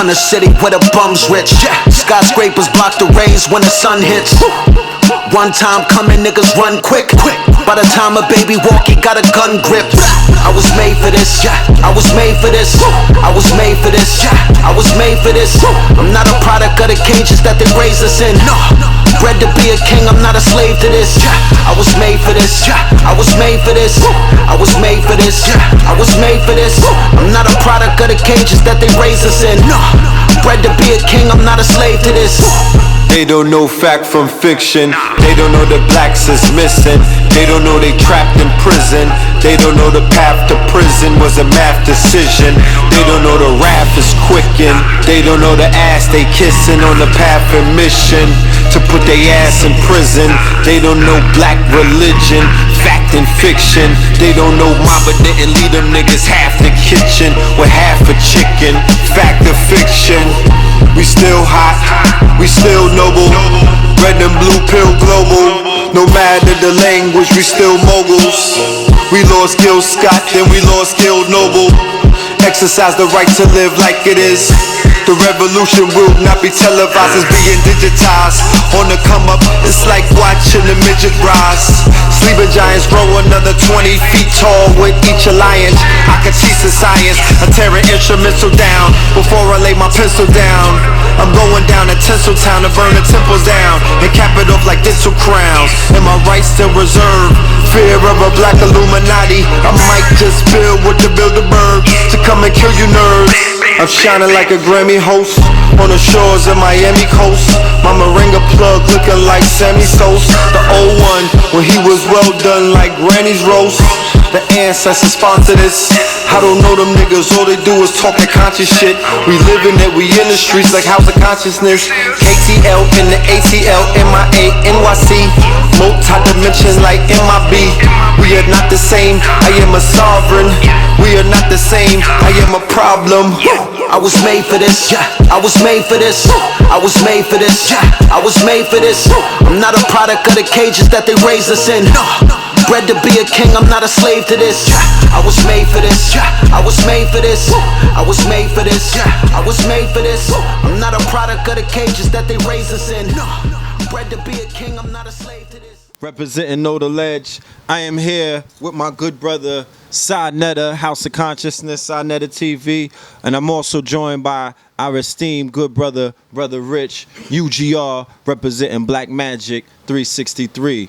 from the city where the bums rich. Skyscrapers block the rays when the sun hits. One time coming, niggas run quick. By the time a baby walk, he got a gun grip. I was made for this, I was made for this. I was made for this, I was made for this. I'm not a product of the cages that they raised us in. Bred to be a king, I'm not a slave to this. I was made for this, I was made for this. I was made for this, I was made for this. I'm not a product of the cages that they raised us in. Bred to be a king, I'm not a slave to this. They don't know fact from fiction. They don't know the blacks is missing. They don't know they trapped in prison. They don't know the path to prison was a math decision. They don't know the wrath is quickened. They don't know the ass they kissing on the path of mission to put their ass in prison. They don't know black religion, fact and fiction. They don't know mama didn't leave them niggas half the kitchen with half a chicken. Fact or fiction. We still hot, we still noble. Red and blue pill global. No matter the language, we still moguls. We lost Gil Scott, then we lost Gil Noble. Exercise the right to live like it is. The revolution will not be televised, it's being digitized. On the come up, it's like watching the midget rise. Sleeping giants grow another 20 feet tall with each alliance. I could teach the science, I tear an instrumental down before I lay my pencil down. I'm going down to Tinseltown to burn the temples down and cap it off like dental crowns. And my rights still reserved. Fear of a black Illuminati. I might just build with the Bilderberg to come and kill you nerds. I'm shining like a Grammy host on the shores of Miami coast. My Moringa plug looking like Sammy Sosa. The old one when he was well done like Granny's roast. The ancestors sponsor this. I don't know them niggas, all they do is talk that conscious shit. We living it, we in the streets like House of Consciousness. KTL in the ATL, MIA, NYC. Multi-dimension like MIB. We are not the same, I am a sovereign. We are not the same, I am a problem. I was made for this, I was made for this. I was made for this, I was made for this. I'm not a product of the cages that they raised us in. Bred to be a king, I'm not a slave to this. I was made for this, I was made for this. I was made for this, I was made for this. I'm not a product of the cages that they raised us in. Bred to be a king, I'm not a slave to this. Representing Know the Ledge, I am here with my good brother Sa Netta, House of Consciousness, Sa Netta TV, and I'm also joined by our esteemed good brother, Brother Rich, UGR, representing Black Magic 363.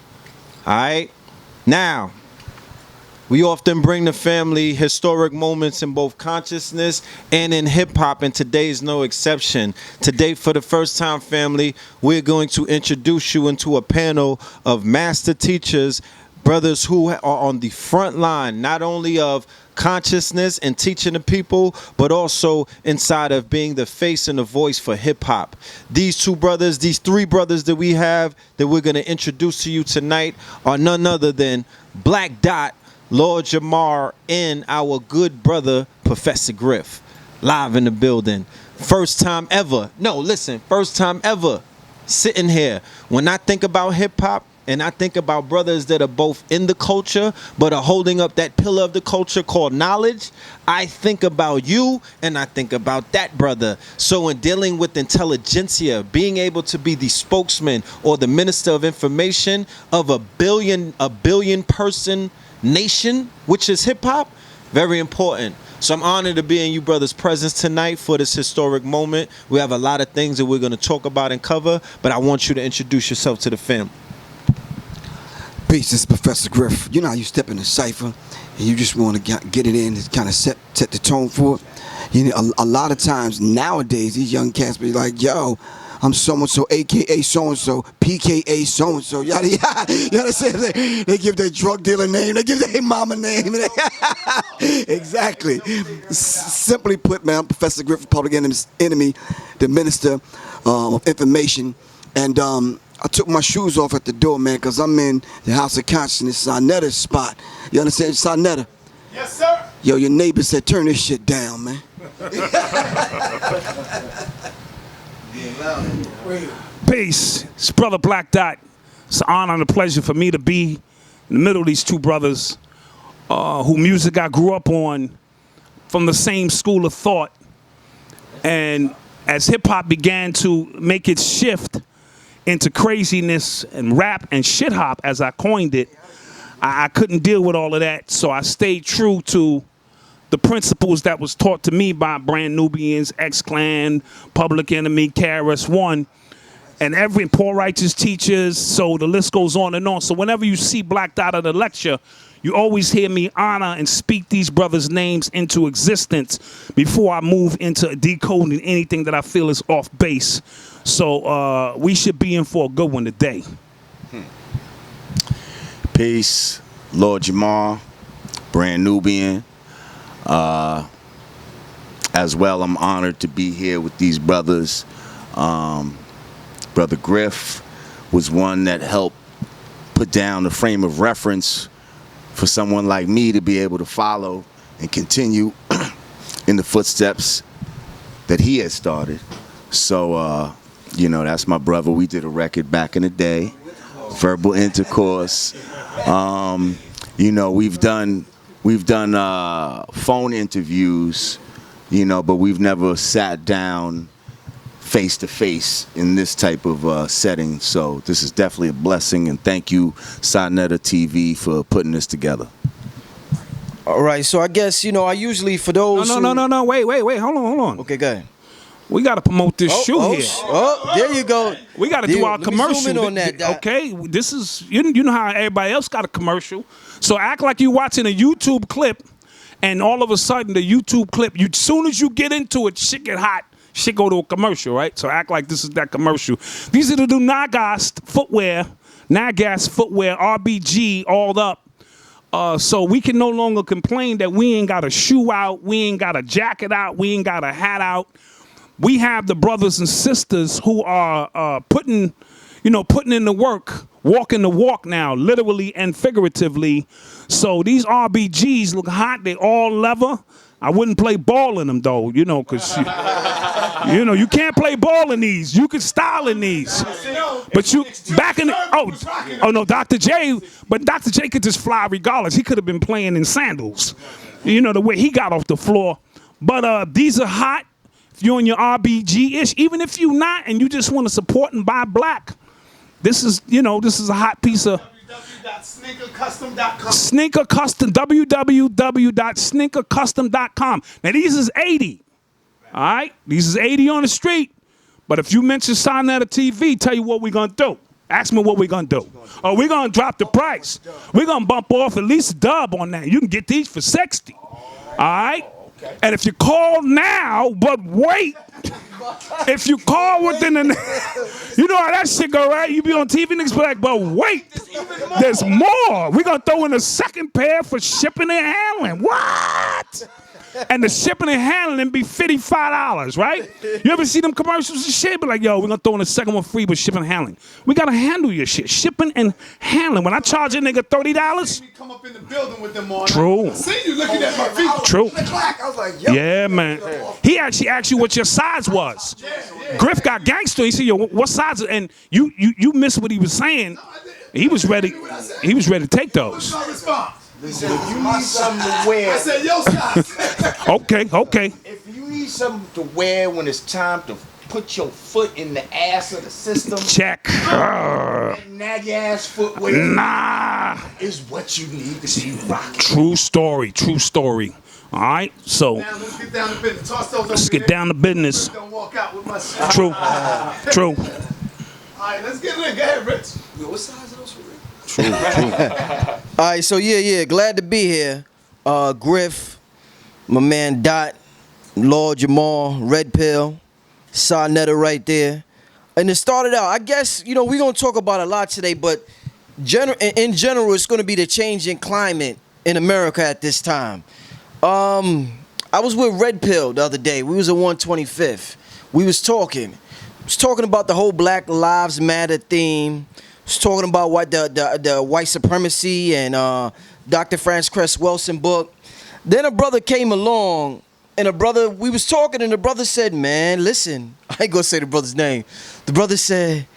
All right? Now, we often bring the family historic moments in both consciousness and in hip-hop, and today's no exception. Today, for the first time, family, we're going to introduce you into a panel of master teachers, brothers who are on the front line, not only of consciousness and teaching the people, but also inside of being the face and the voice for hip-hop. These two brothers, these three brothers that we have that we're going to introduce to you tonight are none other than Black Dot, Lord Jamar, and our good brother, Professor Griff, live in the building. First time ever, first time ever sitting here. When I think about hip-hop, and I think about brothers that are both in the culture, but are holding up that pillar of the culture called knowledge, I think about you, and I think about that brother. So in dealing with intelligentsia, being able to be the spokesman or the minister of information of a billion person nation, which is hip hop, very important. So I'm honored to be in you brothers' presence tonight for this historic moment. We have a lot of things that we're going to talk about and cover, but I want you to introduce yourself to the family. Peace, this is Professor Griff. You know how you step in a cipher and you just want to get it in and kind of set the tone for it. You know, a lot of times nowadays these young cats be like, yo, I'm so-and-so, a.k.a. so-and-so, p.k.a. so-and-so, yada, yada. You understand? They give their drug dealer name. They give their mama name. Exactly. Simply put, man, I'm Professor Griff, Public Enemy, the Minister of Information. And I took my shoes off at the door, man, because I'm in the House of Consciousness, Sa Netta's spot. You understand, Sa Netta? Yes, sir. Yo, your neighbor said, turn this shit down, man. Peace. It's Brother Black Dot. It's an honor and a pleasure for me to be in the middle of these two brothers whose music I grew up on from the same school of thought. And as hip-hop began to make its shift into craziness and rap and shit-hop, as I coined it, I couldn't deal with all of that, so I stayed true to the principles that was taught to me by Brand Nubians, X-Clan, Public Enemy, KRS-One, and every Poor Righteous Teachers, so the list goes on and on. So whenever you see Black Dot at a lecture, you always hear me honor and speak these brothers' names into existence before I move into decoding anything that I feel is off base. So we should be in for a good one today. Peace, Lord Jamar, Brand Nubian. As well, I'm honored to be here with these brothers. Brother Griff was one that helped put down the frame of reference for someone like me to be able to follow and continue in the footsteps that he had started. So, you know, that's my brother. We did a record back in the day, Verbal Intercourse. You know, we've done phone interviews, you know, but we've never sat down face to face in this type of setting. So this is definitely a blessing, and thank you, Sinetta TV, for putting this together. All right, so I guess, you know, I usually, for those No, wait, hold on. Okay, go ahead. We got to promote this shoe here. Oh, there you go. We got to do our commercial. Zoom in on that, okay, this is, you know how everybody else got a commercial. So act like you're watching a YouTube clip, and all of a sudden the YouTube clip, as soon as you get into it, shit get hot. Shit go to a commercial, right? So act like this is that commercial. These are the new Nagas footwear, RBG, all up. So we can no longer complain that we ain't got a shoe out, we ain't got a jacket out, we ain't got a hat out. We have the brothers and sisters who are putting in the work, walking the walk now, literally and figuratively. So these RBGs look hot. They all leather. I wouldn't play ball in them though, you know, because you can't play ball in these. You can style in these, but you back in the oh no, Dr. J, but Dr. J could just fly regardless. He could have been playing in sandals, you know, the way he got off the floor. But these are hot. If you're on your RBG-ish, even if you're not and you just want to support and buy black, this is a hot piece of Sneakercustom, www.sneakercustom.com. Now these is 80. All right? These is 80 on the street. But if you mention Sinetta TV, tell you what we're gonna do. Ask me what we're gonna do. Oh, we're gonna drop the price. We're gonna bump off at least a dub on that. You can get these for 60. All right? And if you call now, but wait, if you call within the, you know how that shit go, right? You be on TV, niggas be like, but wait, there's more. We're going to throw in a second pair for shipping and handling. What? And the shipping and handling be $55, right? You ever see them commercials and shit? Be like, yo, we're going to throw in a second one free with shipping and handling. We got to handle your shit. Shipping and handling. When I charge a nigga $30. Come up in the building with them on. True. I see you looking at my feet. True. I was like, yo. Yeah, man. He actually asked you what your size was. Griff got gangster. He said, yo, what size? And you missed what he was saying. He was ready. He was ready to take those. My response. Listen, if you need something to wear, I said, yo, size. Okay. if you need something to wear when it's time to put your foot in the ass of the system, Check. that naggy ass footwear Nah. is what you need to be rocking. True story. All right, so Now let's get down to business. Toss those let's over get there. down to business. Don't walk out with my shit. True. All right, let's get it in. Go ahead, Rich. Yo, what size are those for Rich? All right, so yeah, glad to be here. Griff, my man Dot, Lord Jamar, Red Pill, Sinetta right there. And it started out, I guess, you know, we're going to talk about a lot today, but in general, it's going to be the changing climate in America at this time. I was with Red Pill the other day. We was at 125th. We was talking about the whole Black Lives Matter theme. Was talking about what the white supremacy and Dr. Franz Cress Welsing book. Then a brother came along, and we was talking, and the brother said, man, listen, I ain't gonna say the brother's name. The brother said,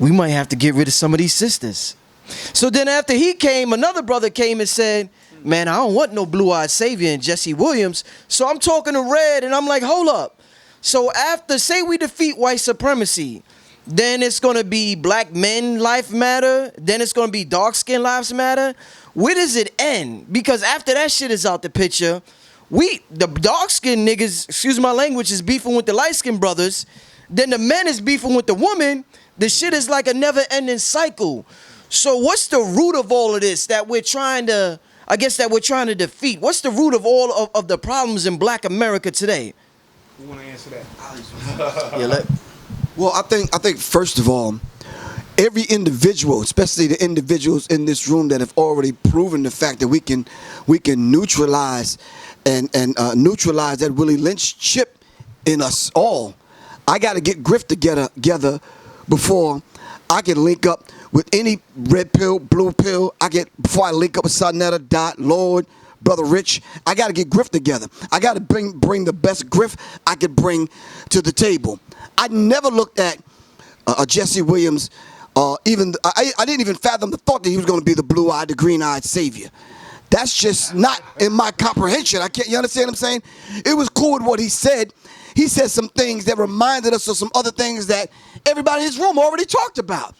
we might have to get rid of some of these sisters. So then after he came, another brother came and said, man, I don't want no blue-eyed savior and Jesse Williams. So I'm talking to Red, and I'm like, hold up. So after, say we defeat white supremacy, then it's gonna be black men life matter, then it's gonna be dark skin lives matter. Where does it end? Because after that shit is out the picture, the dark skin niggas, excuse my language, is beefing with the light skin brothers, then the men is beefing with the woman. The shit is like a never ending cycle. So what's the root of all of this that we're trying to, I guess that we're trying to defeat? What's the root of all of the problems in black America today? Who want to answer that? Yeah, Well, I think first of all, every individual, especially the individuals in this room that have already proven the fact that we can neutralize and neutralize that Willie Lynch chip in us all. I got to get Griff together before I can link up with any red pill, blue pill. Before I link up with Sonetta, Dot, Lord, Brother Rich. I got to get Griff together. I got to bring the best Griff I could bring to the table. I never looked at Jesse Williams. I didn't even fathom the thought that he was going to be the blue-eyed, the green-eyed savior. That's just not in my comprehension. You understand what I'm saying? It was cool with what he said. He said some things that reminded us of some other things that everybody in this room already talked about.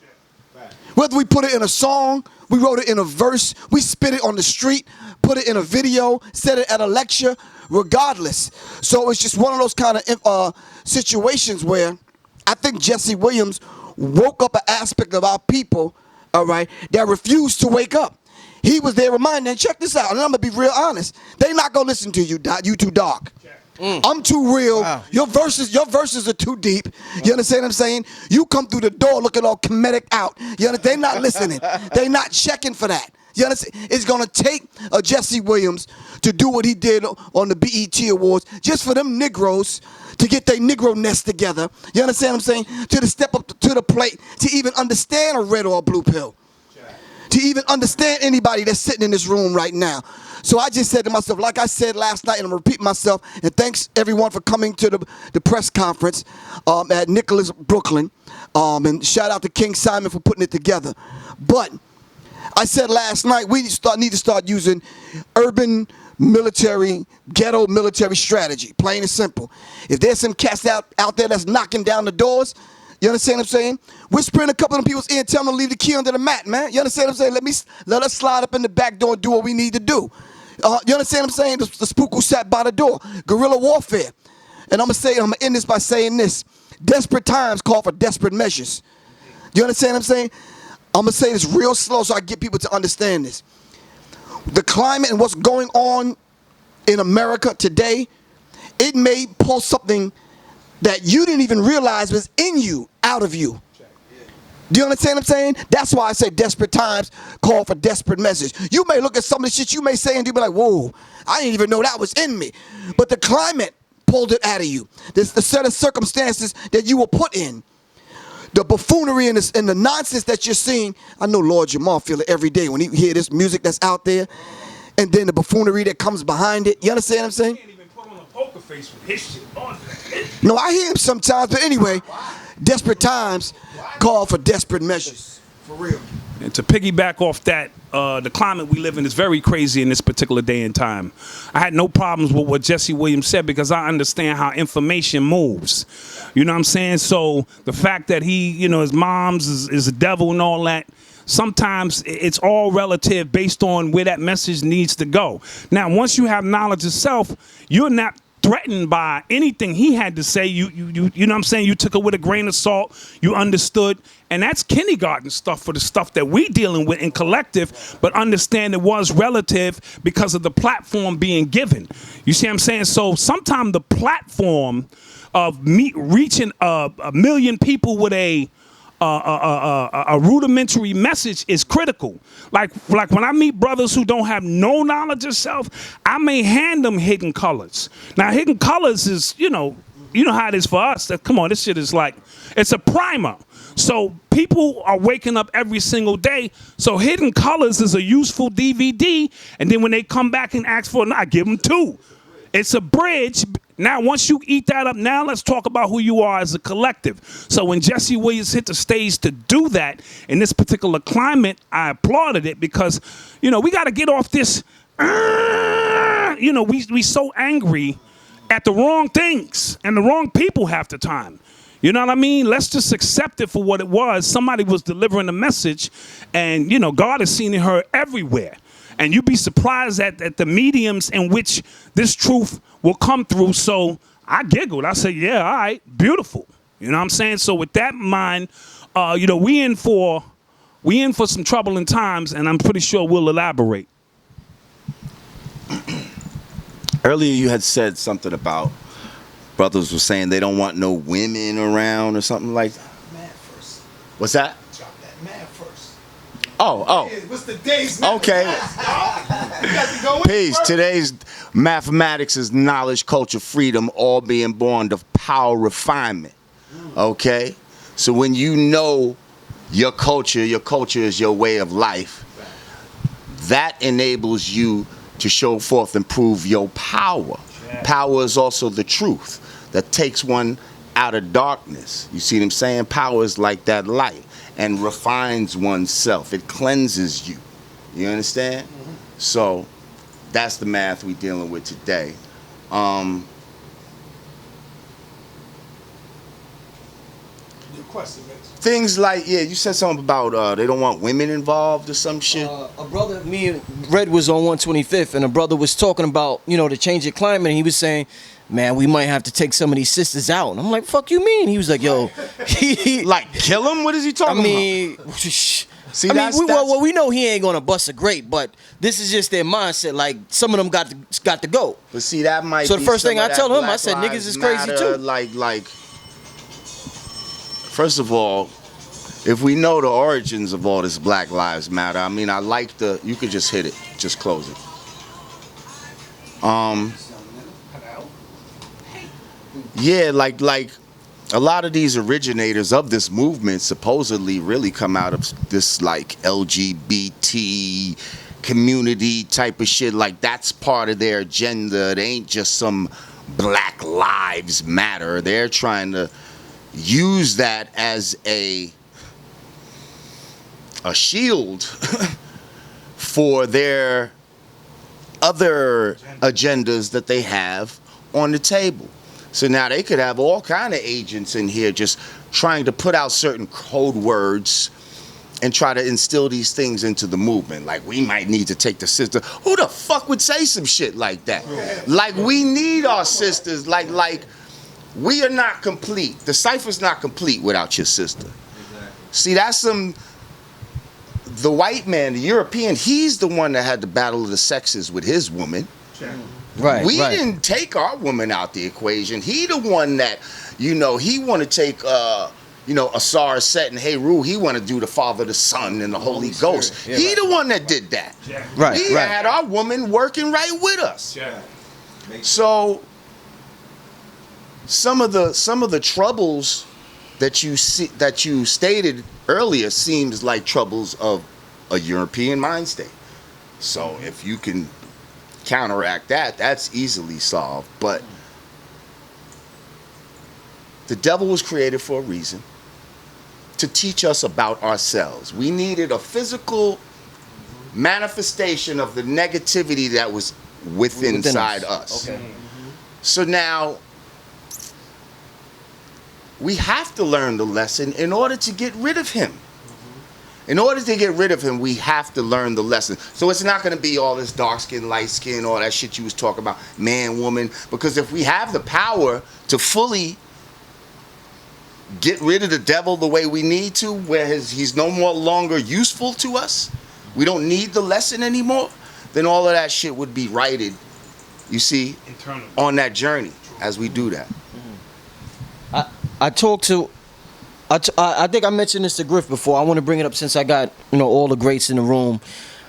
Whether we put it in a song, we wrote it in a verse, we spit it on the street, put it in a video, said it at a lecture, regardless. So it's just one of those kind of situations where I think Jesse Williams woke up an aspect of our people, all right, that refused to wake up. He was there reminding, and check this out, and I'm gonna be real honest. They not gonna listen to you, Dot. You too dark. I'm too real. Wow. Your verses are too deep. You understand what I'm saying? You come through the door looking all comedic out. You understand? They not listening. They not checking for that. You understand? It's gonna take a Jesse Williams to do what he did on the BET Awards, just for them Negroes to get their Negro nest together. You understand what I'm saying? To step up to the plate, to even understand a red or a blue pill. To even understand anybody that's sitting in this room right now. So I just said to myself, like I said last night, and I'm repeating myself, and thanks everyone for coming to the press conference at Nicholas, Brooklyn. And shout out to King Simon for putting it together. But I said last night, we need to start using urban military, ghetto military strategy, plain and simple. If there's some cats out there that's knocking down the doors, you understand what I'm saying? Whispering a couple of people's ear and tell them to leave the key under the mat, man. You understand what I'm saying? Let us slide up in the back door and do what we need to do. You understand what I'm saying? The spook who sat by the door. Guerrilla warfare. And I'm gonna end this by saying this. Desperate times call for desperate measures. You understand what I'm saying? I'm gonna say this real slow so I get people to understand this. The climate and what's going on in America today, it may pull something that you didn't even realize was in you, out of you. Do you understand what I'm saying? That's why I say desperate times call for desperate measures. You may look at some of the shit you may say and you be like, whoa, I didn't even know that was in me. But the climate pulled it out of you. There's the set of circumstances that you were put in. The buffoonery and the nonsense that you're seeing. I know Lord Jamar feel it every day when he hear this music that's out there. And then the buffoonery that comes behind it. You understand what I'm saying? Poker face with his shit on. No, I hear him sometimes, but anyway, desperate times call for desperate measures. For real. And to piggyback off that, the climate we live in is very crazy in this particular day and time. I had no problems with what Jesse Williams said because I understand how information moves. You know what I'm saying? So the fact that his mom's is a devil and all that, sometimes it's all relative based on where that message needs to go. Now, once you have knowledge of self, you're not threatened by anything he had to say. You know what I'm saying? You took it with a grain of salt. You understood. And that's kindergarten stuff for the stuff that we dealing with in collective, but understand it was relative because of the platform being given. You see what I'm saying? So sometimes the platform of me reaching a million people with a rudimentary message is critical. Like when I meet brothers who don't have no knowledge of self, I may hand them Hidden Colors. Now, Hidden Colors is, you know how it is for us. Come on, this shit is like, it's a primer. So people are waking up every single day. So Hidden Colors is a useful DVD. And then when they come back and ask for it, I give them 2. It's a bridge. Now, once you eat that up, now let's talk about who you are as a collective. So when Jesse Williams hit the stage to do that in this particular climate, I applauded it because, we got to get off this, we so angry at the wrong things and the wrong people half the time. You know what I mean? Let's just accept it for what it was. Somebody was delivering a message, and, you know, God is seen in her everywhere. And you'd be surprised at the mediums in which this truth will come through. So I giggled. I said, yeah, all right, beautiful. You know what I'm saying? So with that in mind, you know, we in for some troubling times, and I'm pretty sure we'll elaborate. Earlier you had said something about brothers were saying they don't want no women around or something like that. Math first. What's that? Drop that math first. Oh. What's the day's Okay. You got to go in Peace. first. Today's mathematics is knowledge, culture, freedom, all being born of power refinement. Okay? So when you know your culture is your way of life, that enables you to show forth and prove your power. Power is also the truth that takes one out of darkness. You see what I'm saying? Power is like that light and refines oneself. It cleanses you. You understand? So that's the math we're dealing with today. Your question, Mitch. Things like, yeah, you said something about they don't want women involved or some shit. A brother, me and Red was on 125th, and a brother was talking about, you know, the change of climate, and he was saying, man, we might have to take some of these sisters out. And I'm like, fuck you mean? He was like, yo, Like, kill him? What is he I talking mean, See, I mean, that's- well, we know he ain't gonna bust a grape, but this is just their mindset. Like, some of them got to go. But see, that might So be the first some thing of I that tell him, I Black said, niggas Lives is crazy Matter, too. Like, first of all, if we know the origins of all this Black Lives Matter, I mean, I like you could just hit it, just close it. Yeah, like a lot of these originators of this movement supposedly really come out of this like LGBT community type of shit. Like that's part of their agenda. It ain't just some Black Lives Matter. They're trying to use that as a shield for their other agendas that they have on the table. So now they could have all kind of agents in here just trying to put out certain code words and try to instill these things into the movement. Like, we might need to take the sister. Who the fuck would say some shit like that? Like, we need our sisters. Like we are not complete. The cipher's not complete without your sister. See, that's the white man, the European, he's the one that had the battle of the sexes with his woman. Right. We didn't take our woman out the equation. He the one that, you know, he want to take, Asar Set and Heru. He want to do the Father, the Son, and the Holy Ghost. He the one that did that. Right. He had our woman working right with us. So some of the troubles that you stated earlier seems like troubles of a European mind state. So if you can counteract that, that's easily solved. But the devil was created for a reason, to teach us about ourselves. We needed a physical manifestation of the negativity that was within inside us. Okay. So now we have to learn the lesson in order to get rid of him. In order to get rid of him, we have to learn the lesson. So it's not going to be all this dark skin, light skin, all that shit you was talking about, man, woman. Because if we have the power to fully get rid of the devil the way we need to, where he's no more longer useful to us, we don't need the lesson anymore, then all of that shit would be righted, you see, internally, on that journey as we do that. I think I mentioned this to Griff before. I want to bring it up since I got, all the greats in the room.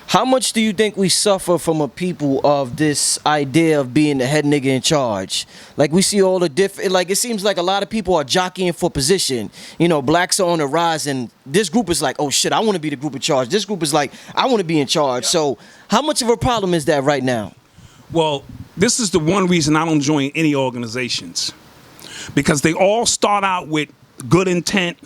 How much do you think we suffer from a people of this idea of being the head nigga in charge? Like, we see all the different, like, it seems like a lot of people are jockeying for position. Blacks are on the rise, and this group is like, oh shit, I want to be the group in charge. This group is like, I want to be in charge. So how much of a problem is that right now? Well, this is the one reason I don't join any organizations. Because they all start out with good intent,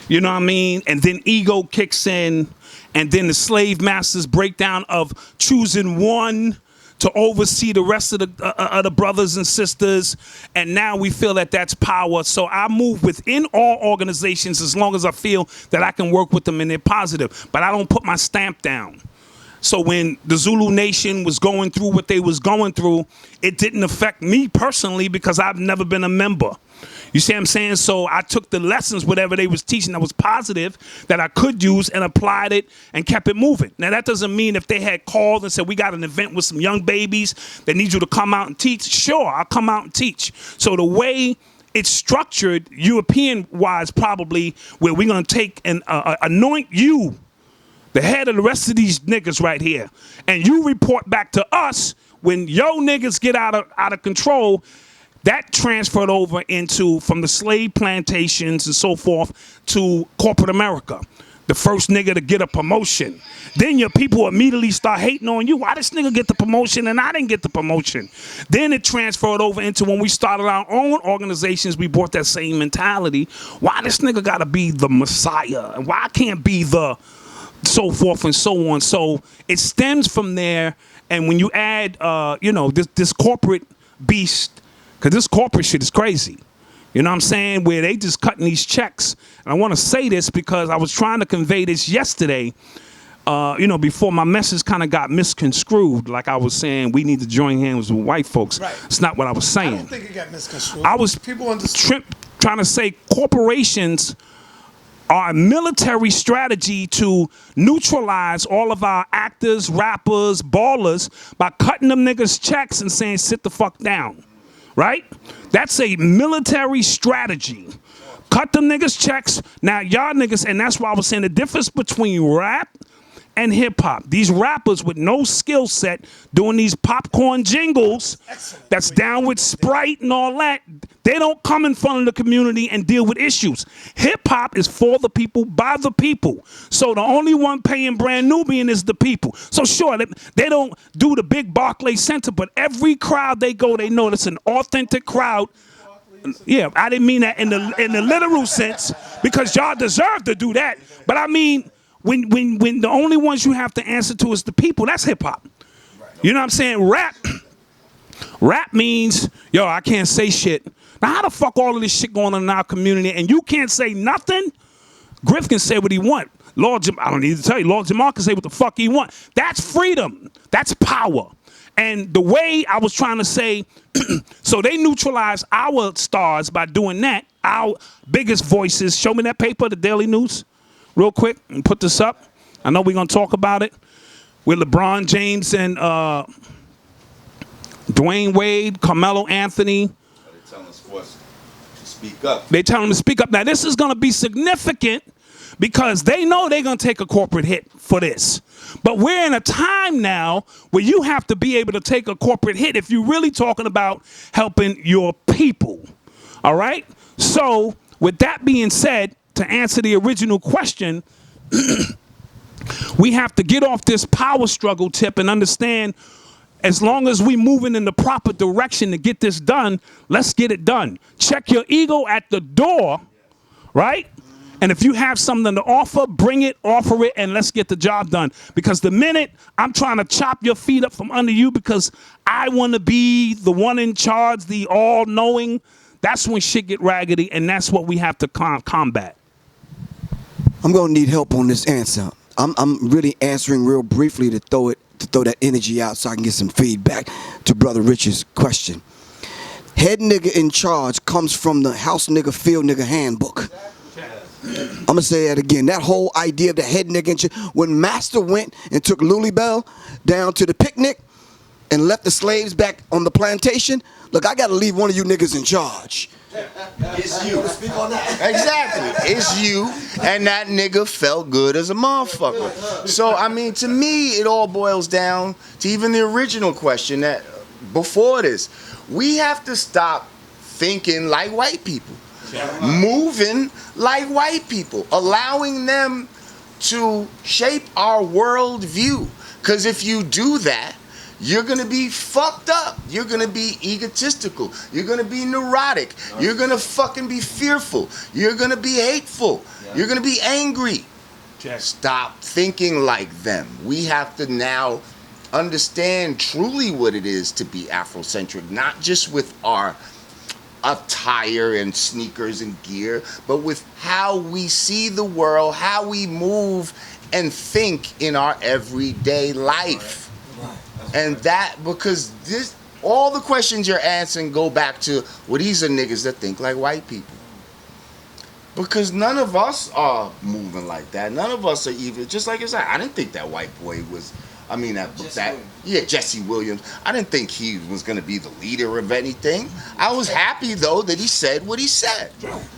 you know what I mean? And then ego kicks in, and then the slave master's breakdown of choosing one to oversee the rest of the brothers and sisters, and now we feel that that's power. So I move within all organizations as long as I feel that I can work with them and they're positive, but I don't put my stamp down. So when the Zulu Nation was going through what they was going through, it didn't affect me personally because I've never been a member. You see what I'm saying? So I took the lessons, whatever they was teaching that was positive, that I could use, and applied it and kept it moving. Now, that doesn't mean if they had called and said, we got an event with some young babies that need you to come out and teach, sure, I'll come out and teach. So the way it's structured, European-wise probably, where we're going to take and anoint you, the head of the rest of these niggas right here, and you report back to us when yo niggas get out of control. That transferred over into from the slave plantations and so forth to corporate America. The first nigga to get a promotion. Then your people immediately start hating on you. Why this nigga get the promotion and I didn't get the promotion? Then it transferred over into when we started our own organizations, we brought that same mentality. Why this nigga gotta be the Messiah? And why I can't be the so forth and so on? So it stems from there. And when you add, this corporate beast, because this corporate shit is crazy. You know what I'm saying? Where they just cutting these checks. And I want to say this because I was trying to convey this yesterday, before my message kind of got misconstrued. Like I was saying, we need to join hands with white folks. Right. It's not what I was saying. I don't think it got misconstrued. I was trying to say corporations are a military strategy to neutralize all of our actors, rappers, ballers by cutting them niggas checks and saying, sit the fuck down. Right? That's a military strategy. Cut them niggas checks. Now y'all niggas, and that's why I was saying the difference between rap and hip hop. These rappers with no skill set doing these popcorn jingles that's down with Sprite and all that, they don't come in front of the community and deal with issues. Hip hop is for the people, by the people. So the only one paying Brand Nubian is the people. So sure, they don't do the big Barclays Center, but every crowd they go, they know it's an authentic crowd. Yeah, I didn't mean that in the literal sense, because y'all deserve to do that. But I mean, when the only ones you have to answer to is the people, that's hip hop. You know what I'm saying? Rap means, yo, I can't say shit. Now, how the fuck all of this shit going on in our community and you can't say nothing? Griff can say what he want. I don't need to tell you, Lord Jamar can say what the fuck he want. That's freedom. That's power. And the way I was trying to say, so they neutralize our stars by doing that. Our biggest voices. Show me that paper, the Daily News, real quick, and put this up. I know we're going to talk about it with LeBron James and Dwayne Wade, Carmelo Anthony. They're telling us to speak up. They tell them to speak up. Now, this is going to be significant because they know they're going to take a corporate hit for this. But we're in a time now where you have to be able to take a corporate hit if you're really talking about helping your people. All right? So, with that being said, to answer the original question, we have to get off this power struggle tip and understand as long as we moving in the proper direction to get this done, let's get it done. Check your ego at the door, right? And if you have something to offer, bring it, offer it, and let's get the job done. Because the minute I'm trying to chop your feet up from under you because I want to be the one in charge, the all-knowing, that's when shit get raggedy, and that's what we have to combat. I'm gonna need help on this answer. I'm really answering real briefly to throw that energy out so I can get some feedback to Brother Rich's question. Head nigga in charge comes from the house nigga, field nigga handbook. I'm gonna say that again. That whole idea of the head nigga in charge. When Master went and took Lulibelle down to the picnic and left the slaves back on the plantation, look, I gotta leave one of you niggas in charge. It's you. Exactly. It's you, and that nigga felt good as a motherfucker. So, I mean, to me, it all boils down to even the original question that before this. We have to stop thinking like white people, moving like white people, allowing them to shape our worldview. Because if you do that, you're going to be fucked up. You're going to be egotistical. You're going to be neurotic. You're going to fucking be fearful. You're going to be hateful. You're going to be angry. Stop thinking like them. We have to now understand truly what it is to be Afrocentric, not just with our attire and sneakers and gear, but with how we see the world, how we move and think in our everyday life. And that, because this, all the questions you're answering go back to, well, these are niggas that think like white people. Because none of us are moving like that. None of us are even, just like you said, I didn't think that white boy was, I mean, Jesse Williams. I didn't think he was going to be the leader of anything. I was happy, though, that he said what he said.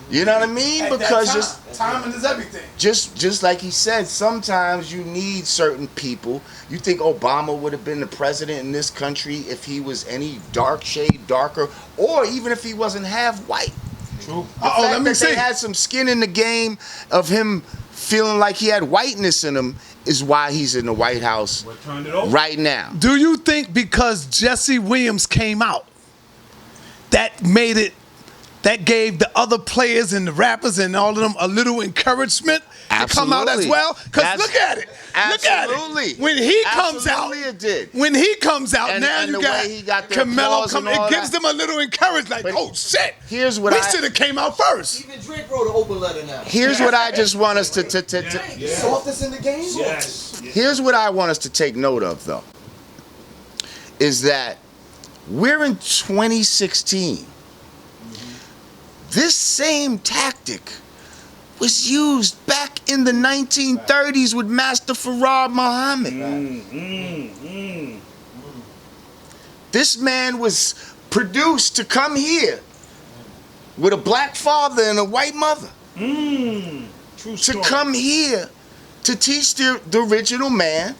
You know what I mean? At because that timing is everything. Just like he said, sometimes you need certain people. You think Obama would have been the president in this country if he was any shade darker, or even if he wasn't half white. True. Let me say, they had some skin in the game of him feeling like he had whiteness in him is why he's in the White House right now. Do you think because Jesse Williams came out, that made it, that gave the other players and the rappers and all of them a little encouragement to come out as well? Because look at it. Absolutely. Look at it. When he comes out, it did. When he comes out, And now you got Camelo come. It gives them a little encouragement, like, oh shit. Here's what we should have came out first. Even Drake wrote an open letter now. Here's what I just want us to Softest in the game? Yes. Here's what I want us to take note of, though, is that we're in 2016. This same tactic was used back in the 1930s with Master Farad Muhammad. This man was produced to come here with a black father and a white mother. True story. To come here to teach the original man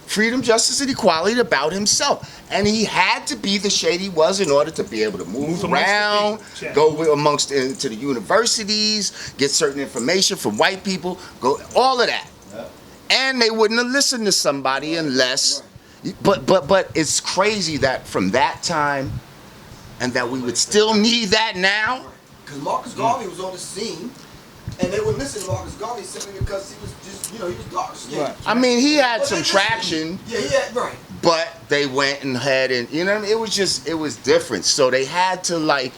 freedom, justice, and equality about himself. And he had to be the shade he was in order to be able to move around, go amongst into the universities, get certain information from white people, go all of that. And they wouldn't have listened to somebody unless, but it's crazy that from that time, and that we would still need that now. Because Marcus Garvey was on the scene, and they would listen to Marcus Garvey simply because he was just, he was dark skinned. Right. I mean, he had some traction. Yeah, right. But they went and had, and you know what I mean? It was different. So they had to like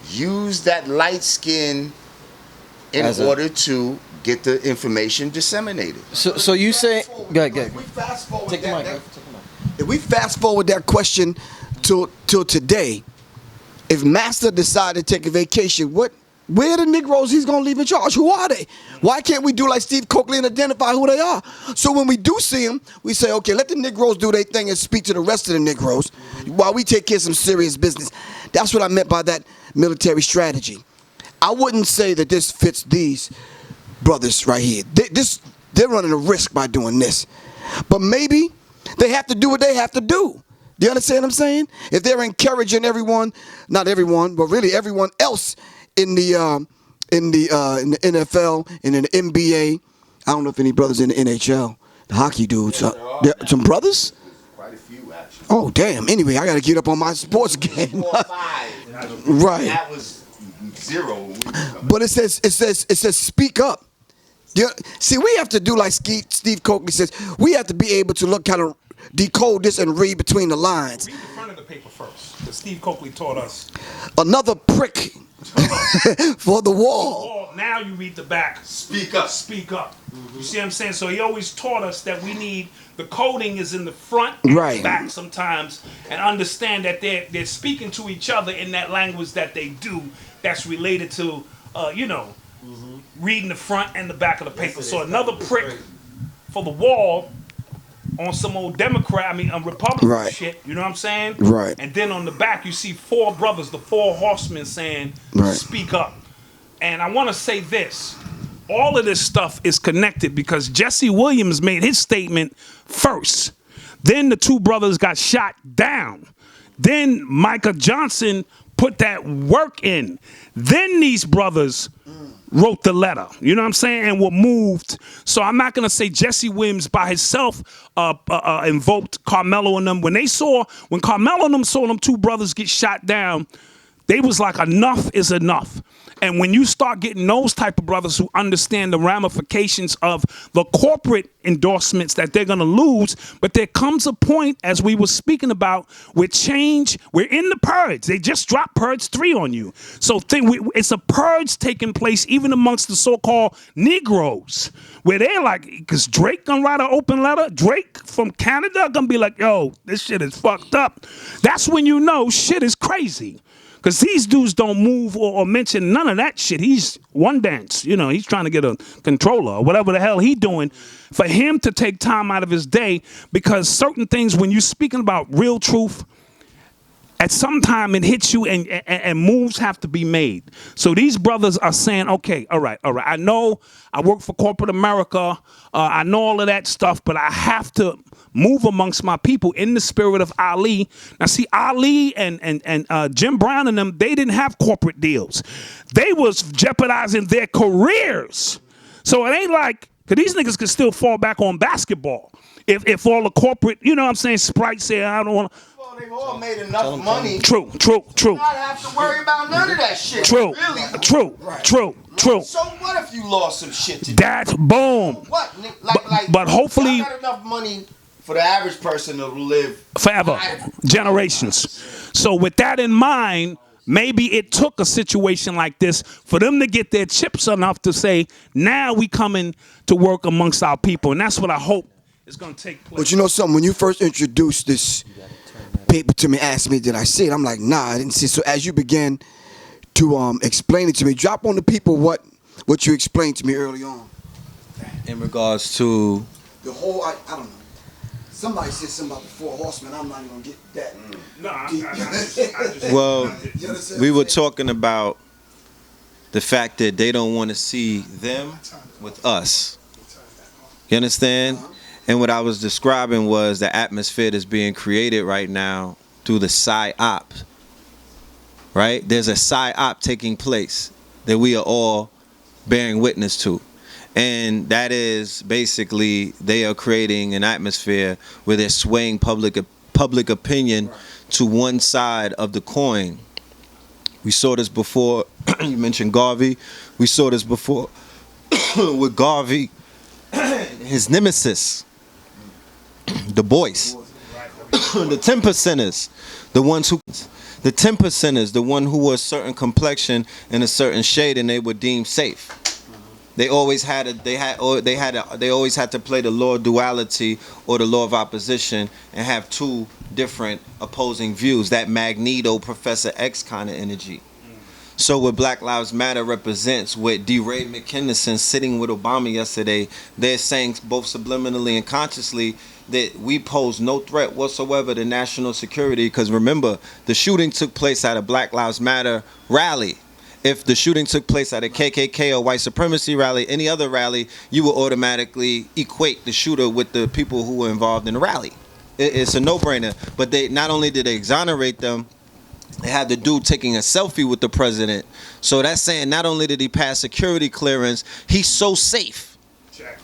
use that light skin in order to get the information disseminated. So you say, go ahead. We fast forward Take the mic. If we fast forward that question till today, if Master decided to take a vacation, where are the Negroes he's gonna leave in charge? Who are they? Why can't we do like Steve Coakley and identify who they are? So when we do see them, we say, okay, let the Negroes do their thing and speak to the rest of the Negroes while we take care of some serious business. That's what I meant by that military strategy. I wouldn't say that this fits these brothers right here. They're running a risk by doing this. But maybe they have to do what they have to do. Do you understand what I'm saying? If they're encouraging everyone, not everyone, but really everyone else in the NFL and in the NBA, I don't know if any brothers in the NHL, the hockey dudes, some brothers. Quite a few actually. Oh damn! Anyway, I got to get up on my sports game. 4 or 5. Right. That was 0. But it says speak up. See, we have to do like Steve Coakley says. We have to be able to look, kind of decode this and read between the lines. Read the front of the paper first, because Steve Coakley taught us. Another prick for the wall. Now you read the back. Speak up. Speak up. You see what I'm saying? So he always taught us that we need, the coding is in the front and Right. the back sometimes, and understand that they're speaking to each other in that language that they do that's related to, reading the front and the back of the paper. So another prick for the wall on some old Republican Right. shit, you know what I'm saying? Right. And then on the back you see 4 brothers, the 4 horsemen saying, Right. speak up. And I want to say this, all of this stuff is connected because Jesse Williams made his statement first. Then the 2 brothers got shot down. Then Micah Johnson put that work in. Then these brothers wrote the letter, you know what I'm saying, and were moved. So I'm not going to say Jesse Williams by himself invoked Carmelo and them. When Carmelo and them saw them 2 brothers get shot down, They was like, enough is enough. And when you start getting those type of brothers who understand the ramifications of the corporate endorsements that they're going to lose, but there comes a point, as we were speaking about, with change, we're in the purge. They just dropped Purge 3 on you. So it's a purge taking place even amongst the so-called Negroes, where they're like, because Drake gonna write an open letter, Drake from Canada gonna be like, yo, this shit is fucked up. That's when you know shit is crazy. Because these dudes don't move or mention none of that shit. He's one dance. You know, he's trying to get a controller or whatever the hell he doing. For him to take time out of his day, because certain things, when you're speaking about real truth, at some time it hits you and moves have to be made. So these brothers are saying, okay, all right. I know I work for corporate America. I know all of that stuff, but I have to move amongst my people in the spirit of Ali. Now, see, Ali and Jim Brown and them, they didn't have corporate deals. They was jeopardizing their careers. So it ain't like, because these niggas can still fall back on basketball. If all the corporate, you know what I'm saying, Sprite say, I don't want to. Well, they've all made enough money. True. Not have to worry about none of that shit. True. So what if you lost some shit today? That's boom. What? But hopefully, y'all got enough money for the average person to live forever, generations. So with that in mind, maybe it took a situation like this for them to get their chips enough to say, now we coming to work amongst our people. And that's what I hope is going to take place. But you know something, when you first introduced this paper to me, asked me, did I see it? I'm like, nah, I didn't see it. So as you began to explain it to me, drop on the people what you explained to me early on. In regards to The whole, I don't know. Somebody said something about the 4 horsemen. I'm not even going to get that. No, I just, well, we were talking about the fact that they don't want to see them with us. You understand? And what I was describing was the atmosphere that's being created right now through the psyop. Right? There's a psyop taking place that we are all bearing witness to. And that is basically they are creating an atmosphere where they're swaying public opinion to one side of the coin. We saw this before. You mentioned Garvey. We saw this before with Garvey, his nemesis, the boys, the 10%ers, the 10%ers, the one who was a certain complexion and a certain shade, and they were deemed safe. They always had they always had to play the law of duality or the law of opposition and have two different opposing views. That Magneto, Professor X kind of energy. So what Black Lives Matter represents, with DeRay McKinnison sitting with Obama yesterday, they're saying both subliminally and consciously that we pose no threat whatsoever to national security. Because remember, the shooting took place at a Black Lives Matter rally. If the shooting took place at a KKK or white supremacy rally, any other rally, you will automatically equate the shooter with the people who were involved in the rally. It's a no-brainer. But they not only did they exonerate them, they had the dude taking a selfie with the president. So that's saying not only did he pass security clearance, he's so safe. check.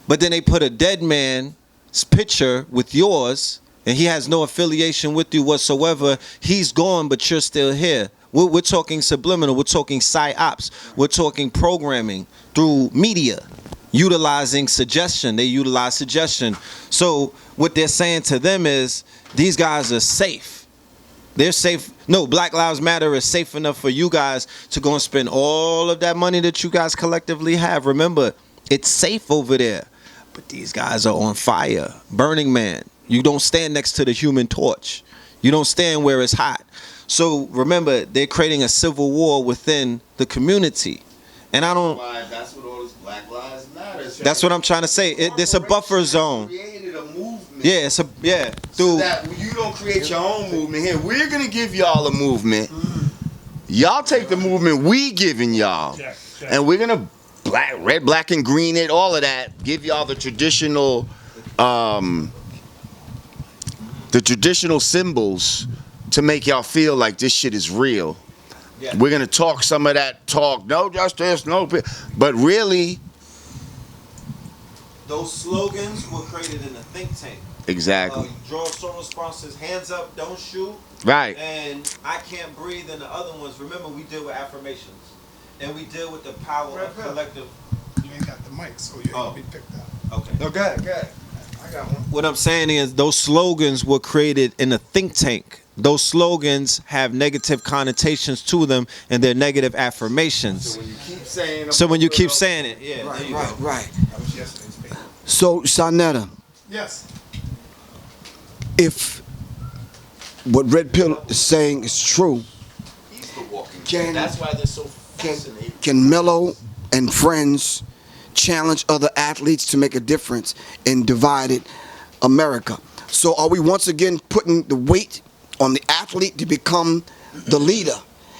But then they put a dead man's picture with yours, and he has no affiliation with you whatsoever. He's gone, but you're still here. We're talking subliminal. We're talking psyops. We're talking programming through media, utilizing suggestion. They utilize suggestion. So what they're saying to them is, these guys are safe. They're safe. No, Black Lives Matter is safe enough for you guys to go and spend all of that money that you guys collectively have. Remember, it's safe over there. But these guys are on fire. Burning Man. You don't stand next to the Human Torch. You don't stand where it's hot. So remember, they're creating a civil war within the community. And I don't... That's what all this Black Lives Matter. That's what I'm trying to say. It's a buffer zone. Created a movement. Yeah, it's a... Yeah. So that you don't create your own movement here. We're going to give y'all a movement. Y'all take the movement we giving y'all. And we're going to red, black, and green it, all of that. Give y'all the traditional... the traditional symbols to make y'all feel like this shit is real. Yeah. We're gonna talk some of that talk, no justice, no, but really, those slogans were created in a think tank. Exactly. Draw solo sponsors, hands up, don't shoot. Right. And I can't breathe. And the other ones, remember, we deal with affirmations, and we deal with the power of collective. You ain't got the mic, so you ain't be picked up. Okay. No, go ahead. I got one. What I'm saying is those slogans were created in a think tank. Those slogans have negative connotations to them, and they're negative affirmations. So when you keep saying it, yeah. Right. That was yesterday's paper. So, Sarnetta, Yes. if what Red Pill is saying is true, That's why they're so fascinating. can Mello and friends challenge other athletes to make a difference in divided America? So are we once again putting the weight on the athlete to become the leader?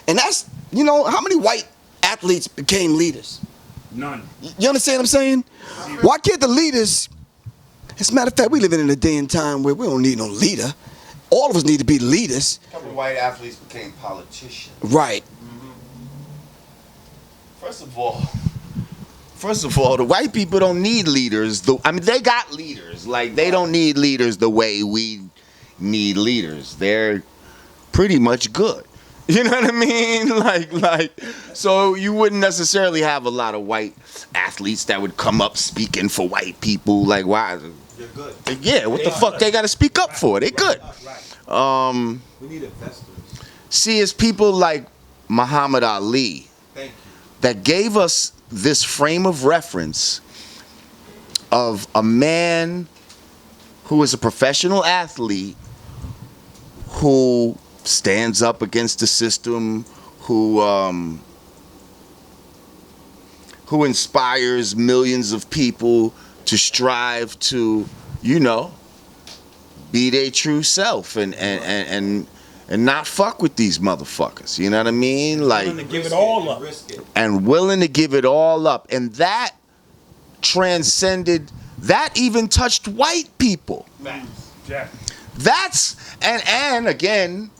And that's, how many white athletes became leaders? None. You understand what I'm saying? Why can't the leaders, as a matter of fact, we living in a day and time where we don't need no leader. All of us need to be leaders. A couple of white athletes became politicians. Right. First of all, the white people don't need leaders. They got leaders. Like, they don't need leaders the way we need leaders. They're pretty much good. You know what I mean? Like, so you wouldn't necessarily have a lot of white athletes that would come up speaking for white people. Like, why? You're good. Yeah, what the fuck they got to speak up for? They good. We need investors. See, it's people like Muhammad Ali Thank you. that gave us this frame of reference of a man who is a professional athlete who stands up against the system, who inspires millions of people to strive to, be their true self and not fuck with these motherfuckers. You know what I mean? Like, Willing to give it all up. and willing to give it all up. And that transcended, that even touched white people. Yeah. That's, and again,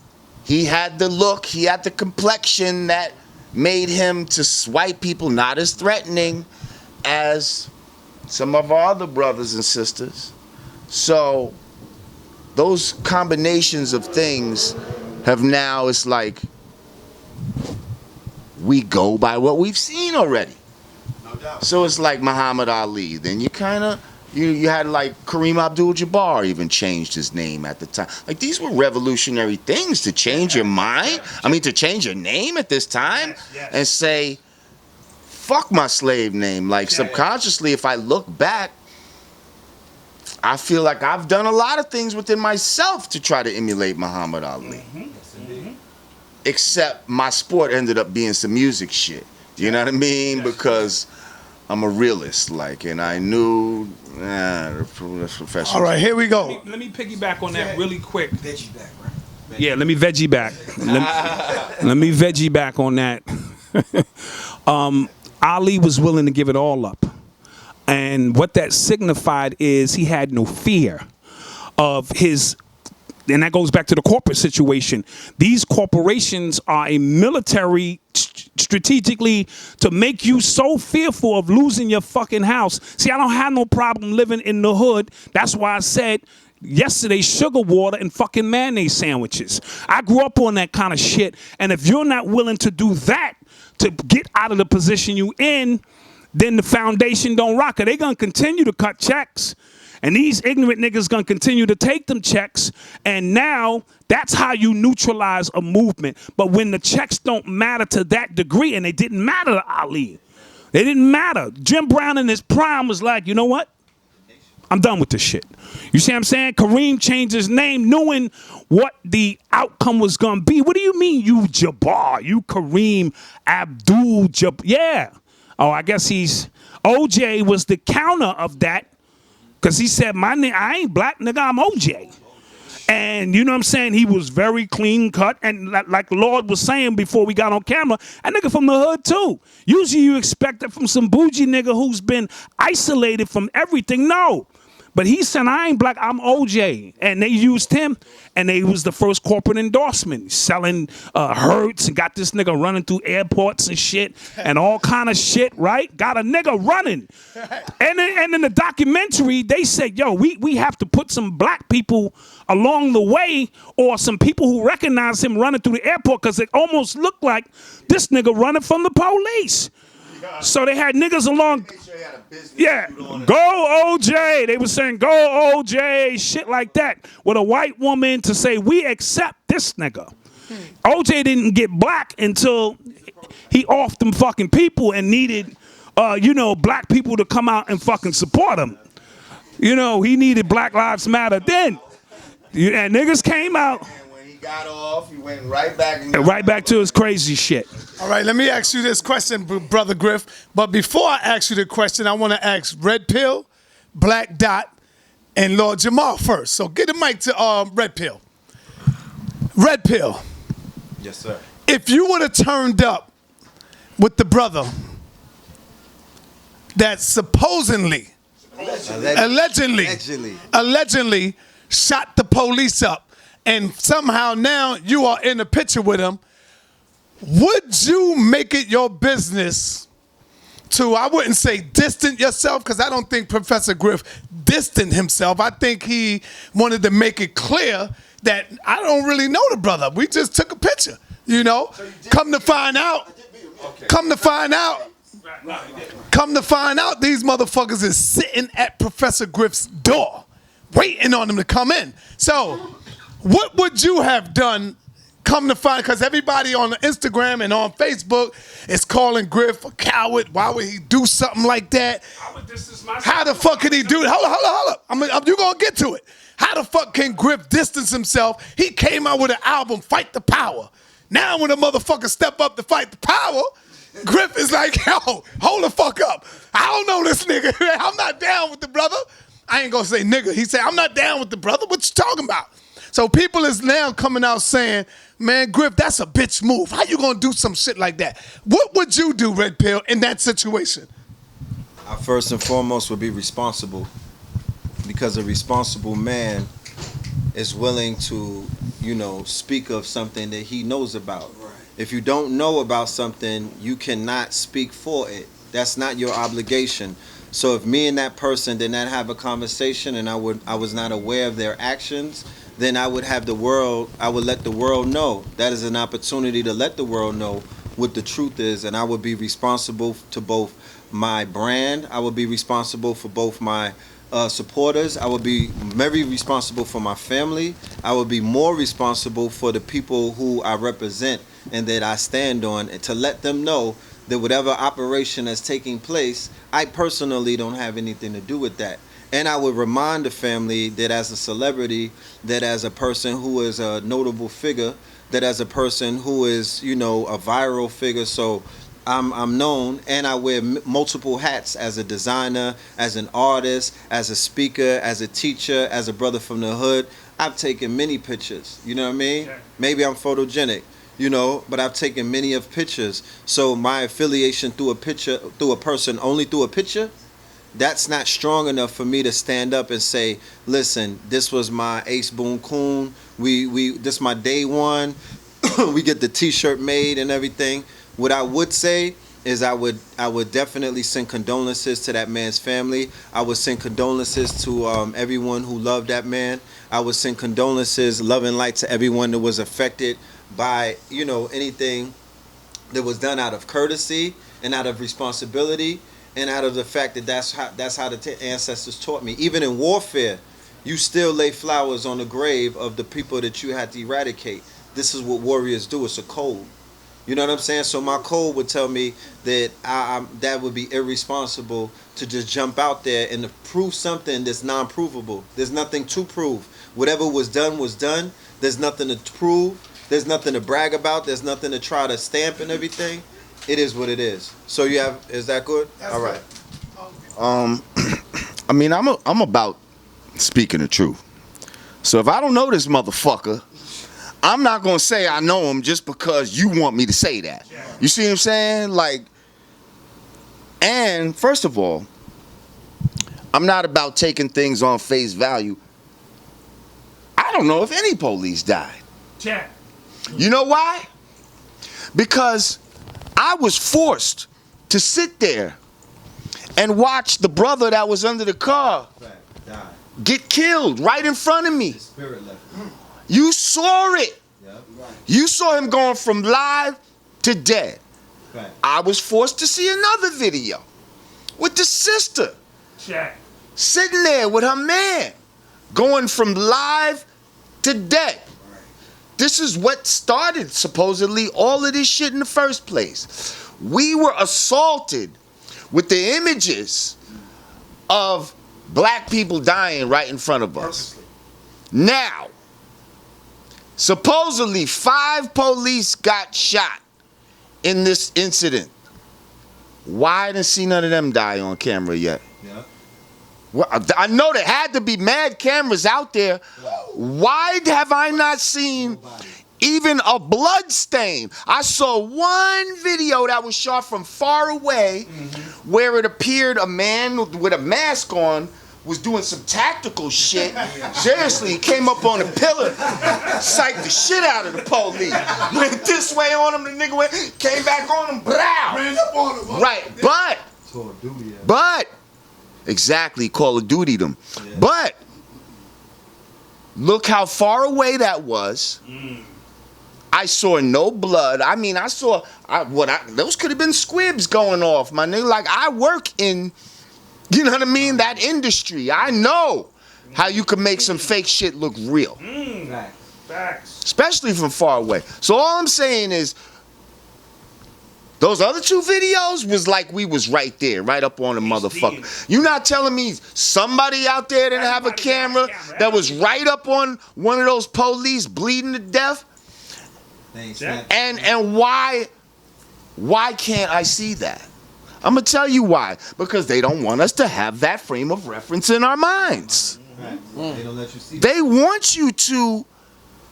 he had the look, he had the complexion that made him to white people not as threatening as some of our other brothers and sisters. So those combinations of things have now, it's like, we go by what we've seen already. No doubt. So it's like Muhammad Ali. Then you kind of, you had like Kareem Abdul-Jabbar even changed his name at the time. Like, these were revolutionary things to change your mind. To change your name at this time and say, fuck my slave name. Like, subconsciously, if I look back, I feel like I've done a lot of things within myself to try to emulate Muhammad Ali. Except my sport ended up being some music shit. You know what I mean? Because I'm a realist, and I knew, that's professional. All right, here we go. Let me piggyback on that really quick. Veggie back, right? Yeah, let me veggie back. Let me veggie back on that. Ali was willing to give it all up. And what that signified is he had no fear of his, and that goes back to the corporate situation. These corporations are a military strategically to make you so fearful of losing your fucking house. See, I don't have no problem living in the hood. That's why I said yesterday, sugar water and fucking mayonnaise sandwiches. I grew up on that kind of shit. And if you're not willing to do that to get out of the position you in, then the foundation don't rock it. They're going to continue to cut checks. And these ignorant niggas going to continue to take them checks. And now that's how you neutralize a movement. But when the checks don't matter to that degree, and they didn't matter to Ali. They didn't matter. Jim Brown in his prime was like, you know what? I'm done with this shit. You see what I'm saying? Kareem changed his name knowing what the outcome was going to be. What do you mean, you Jabbar? You Kareem Abdul-Jabbar? Yeah. Oh, I guess OJ was the counter of that. Because he said, my name, I ain't black, nigga, I'm OJ. And you know what I'm saying? He was very clean cut. And like Lord was saying before we got on camera, that nigga from the hood too. Usually you expect it from some bougie nigga who's been isolated from everything. No. But he said, I ain't black, I'm OJ. And they used him, and they was the first corporate endorsement, selling Hertz, and got this nigga running through airports and shit, and all kind of shit, right? Got a nigga running. And in the documentary, they said, yo, we have to put some black people along the way, or some people who recognize him running through the airport, because it almost looked like this nigga running from the police. So they had niggas along. Yeah, go OJ. They were saying go OJ, shit like that. With a white woman to say we accept this nigga. OJ didn't get black until he offed them fucking people and needed, black people to come out and fucking support him. You know, he needed Black Lives Matter then. And niggas came out. Got off, he went right back to his crazy shit. All right, let me ask you this question, Brother Griff. But before I ask you the question, I want to ask Red Pill, Black Dot, and Lord Jamar first. So get the mic to Red Pill. Red Pill. Yes, sir. If you would have turned up with the brother that supposedly, allegedly shot the police up, and somehow now you are in a picture with him, would you make it your business to, I wouldn't say distant yourself, because I don't think Professor Griff distanced himself. I think he wanted to make it clear that I don't really know the brother. We just took a picture, you know? Come to find out, these motherfuckers is sitting at Professor Griff's door, waiting on him to come in. So, what would you have done, come to find, because everybody on Instagram and on Facebook is calling Griff a coward. Why would he do something like that? How the fuck can he do it? Hold up. You gonna get to it. How the fuck can Griff distance himself? He came out with an album, Fight the Power. Now when a motherfucker step up to fight the power, Griff is like, yo, hold the fuck up. I don't know this nigga. I'm not down with the brother. I ain't gonna say nigga. He said, I'm not down with the brother. What you talking about? So people is now coming out saying, man, Griff, that's a bitch move. How you gonna do some shit like that? What would you do, Red Pill, in that situation? I first and foremost would be responsible, because a responsible man is willing to, speak of something that he knows about. Right. If you don't know about something, you cannot speak for it. That's not your obligation. So if me and that person did not have a conversation and I was not aware of their actions, then I would let the world know. That is an opportunity to let the world know what the truth is, and I would be responsible to both my brand, I would be responsible for both my supporters, I would be very responsible for my family, I would be more responsible for the people who I represent and that I stand on, and to let them know that whatever operation that's taking place, I personally don't have anything to do with that. And I would remind the family that as a celebrity, that as a person who is a notable figure, that as a person who is, a viral figure, so I'm known, and I wear multiple hats as a designer, as an artist, as a speaker, as a teacher, as a brother from the hood. I've taken many pictures, you know what I mean? Sure. Maybe I'm photogenic, but I've taken many of pictures. So my affiliation through a picture, through a person, only through a picture, that's not strong enough for me to stand up and say, listen, this was my Ace Boon Coon, this my day one, we get the t-shirt made and everything. What I would say is I would definitely send condolences to that man's family. I would send condolences to everyone who loved that man. I would send condolences, love and light to everyone that was affected by, anything that was done out of courtesy and out of responsibility, and out of the fact that that's how the ancestors taught me. Even in warfare, you still lay flowers on the grave of the people that you had to eradicate. This is what warriors do. It's a code. You know what I'm saying? So my code would tell me that that would be irresponsible to just jump out there and to prove something that's non-provable. There's nothing to prove. Whatever was done was done. There's nothing to prove. There's nothing to brag about. There's nothing to try to stamp and everything. It is what it is. So is that good? That's all right. I'm about speaking the truth. So if I don't know this motherfucker, I'm not gonna say I know him just because you want me to say that. You see what I'm saying? And first of all, I'm not about taking things on face value. I don't know if any police died. Check. You know why? Because I was forced to sit there and watch the brother that was under the car get killed right in front of me. You saw it. You saw him going from live to dead. I was forced to see another video with the sister sitting there with her man going from live to dead. This is what started supposedly all of this shit in the first place. We were assaulted with the images of black people dying right in front of us. Now, supposedly 5 police got shot in this incident. Why didn't see none of them die on camera yet? Yeah. Well, I know there had to be mad cameras out there. Why have I not seen even a blood stain? I saw one video that was shot from far away where it appeared a man with a mask on was doing some tactical shit. Seriously, he came up on a pillar, psyched the shit out of the police. Went this way on him, the nigga went, came back on him, blow. Ran up on him. Right, but, exactly, Call of Duty them. Yeah. But, look how far away that was. I saw no blood. I mean, I saw, those could have been squibs going off, my nigga. Like, I work in, you know what I mean, that industry. I know how you can make some fake shit look real. Facts. Especially from far away. So all I'm saying is, those other 2 videos was like we was right there, right up on the motherfucker. You not telling me somebody out there didn't have a camera that was right up on one of those police bleeding to death? And why can't I see that? I'm gonna tell you why. Because they don't want us to have that frame of reference in our minds. They don't let you see. They want you to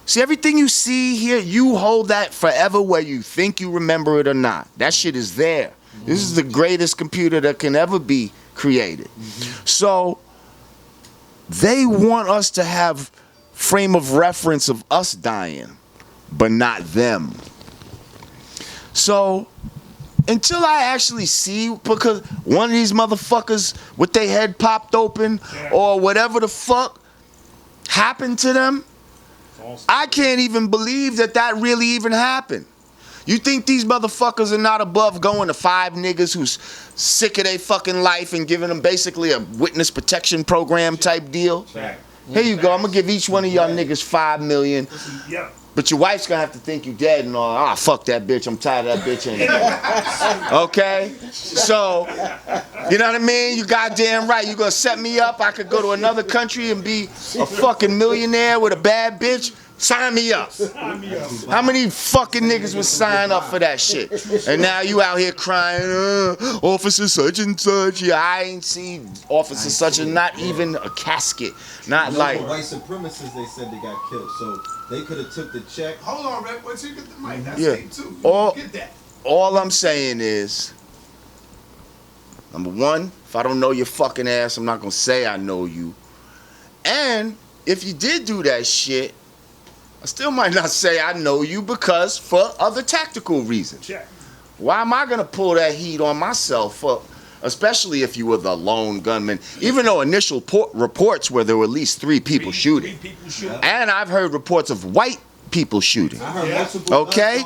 see everything you see here. You hold that forever, whether you think you remember it or not. That shit is there. This is the greatest computer that can ever be created. So they want us to have frame of reference of us dying, but not them. So until I actually see, because one of these motherfuckers with their head popped open or whatever the fuck happened to them, I can't even believe that really even happened. You think these motherfuckers are not above going to 5 niggas who's sick of their fucking life and giving them basically a witness protection program type deal? Here you go, I'm gonna give each one of y'all niggas $5 million. But your wife's gonna have to think you dead and all. Ah, fuck that bitch. I'm tired of that bitch anyway. Okay? So, you know what I mean? You goddamn right. You gonna set me up. I could go to another country and be a fucking millionaire with a bad bitch. Sign me up. How many fucking niggas would sign up for that shit? And now you out here crying, officer such and such. Yeah, I ain't seen officer such and not even a casket. Not like white supremacists. They said they got killed, so they could have took the check. Hold on, Rep. Once you get the mic, that's it too. Get that. All I'm saying is, number one, if I don't know your fucking ass, I'm not gonna say I know you. And if you did do that shit, I still might not say I know you because for other tactical reasons. Why am I gonna pull that heat on myself for, especially if you were the lone gunman? Even though initial reports were there were at least 3 people shooting. And I've heard reports of white people shooting. Okay?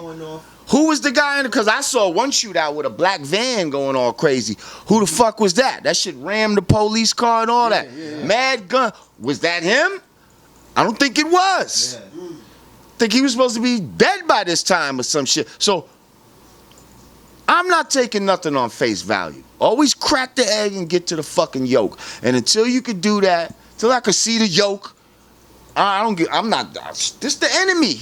Who was the guy in it? Because I saw one shootout with a black van going all crazy. Who the fuck was that? That shit rammed the police car and all that. Mad gun. Was that him? I don't think it was. I think he was supposed to be dead by this time or some shit. So I'm not taking nothing on face value. Always crack the egg and get to the fucking yolk. And until you could do that, till I could see the yolk, I'm not, this the enemy.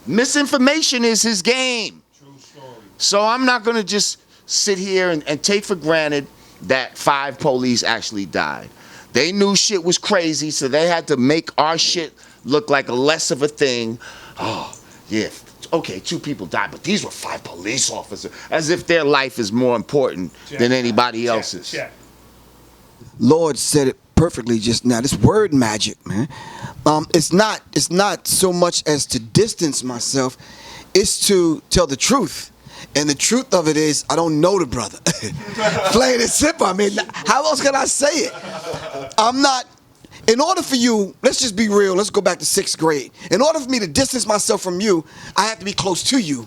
Misinformation is his game. True story. So I'm not gonna just sit here and take for granted that 5 police actually died. They knew shit was crazy, so they had to make our shit look like less of a thing. Oh, yeah, okay, 2 people died, but these were 5 police officers, as if their life is more important than anybody else's. Lord said it perfectly just now. This word magic, man. It's not so much as to distance myself. It's to tell the truth. And the truth of it is, I don't know the brother. Plain and simple. I mean, how else can I say it? I'm not. In order for you, let's just be real. Let's go back to 6th grade. In order for me to distance myself from you, I have to be close to you.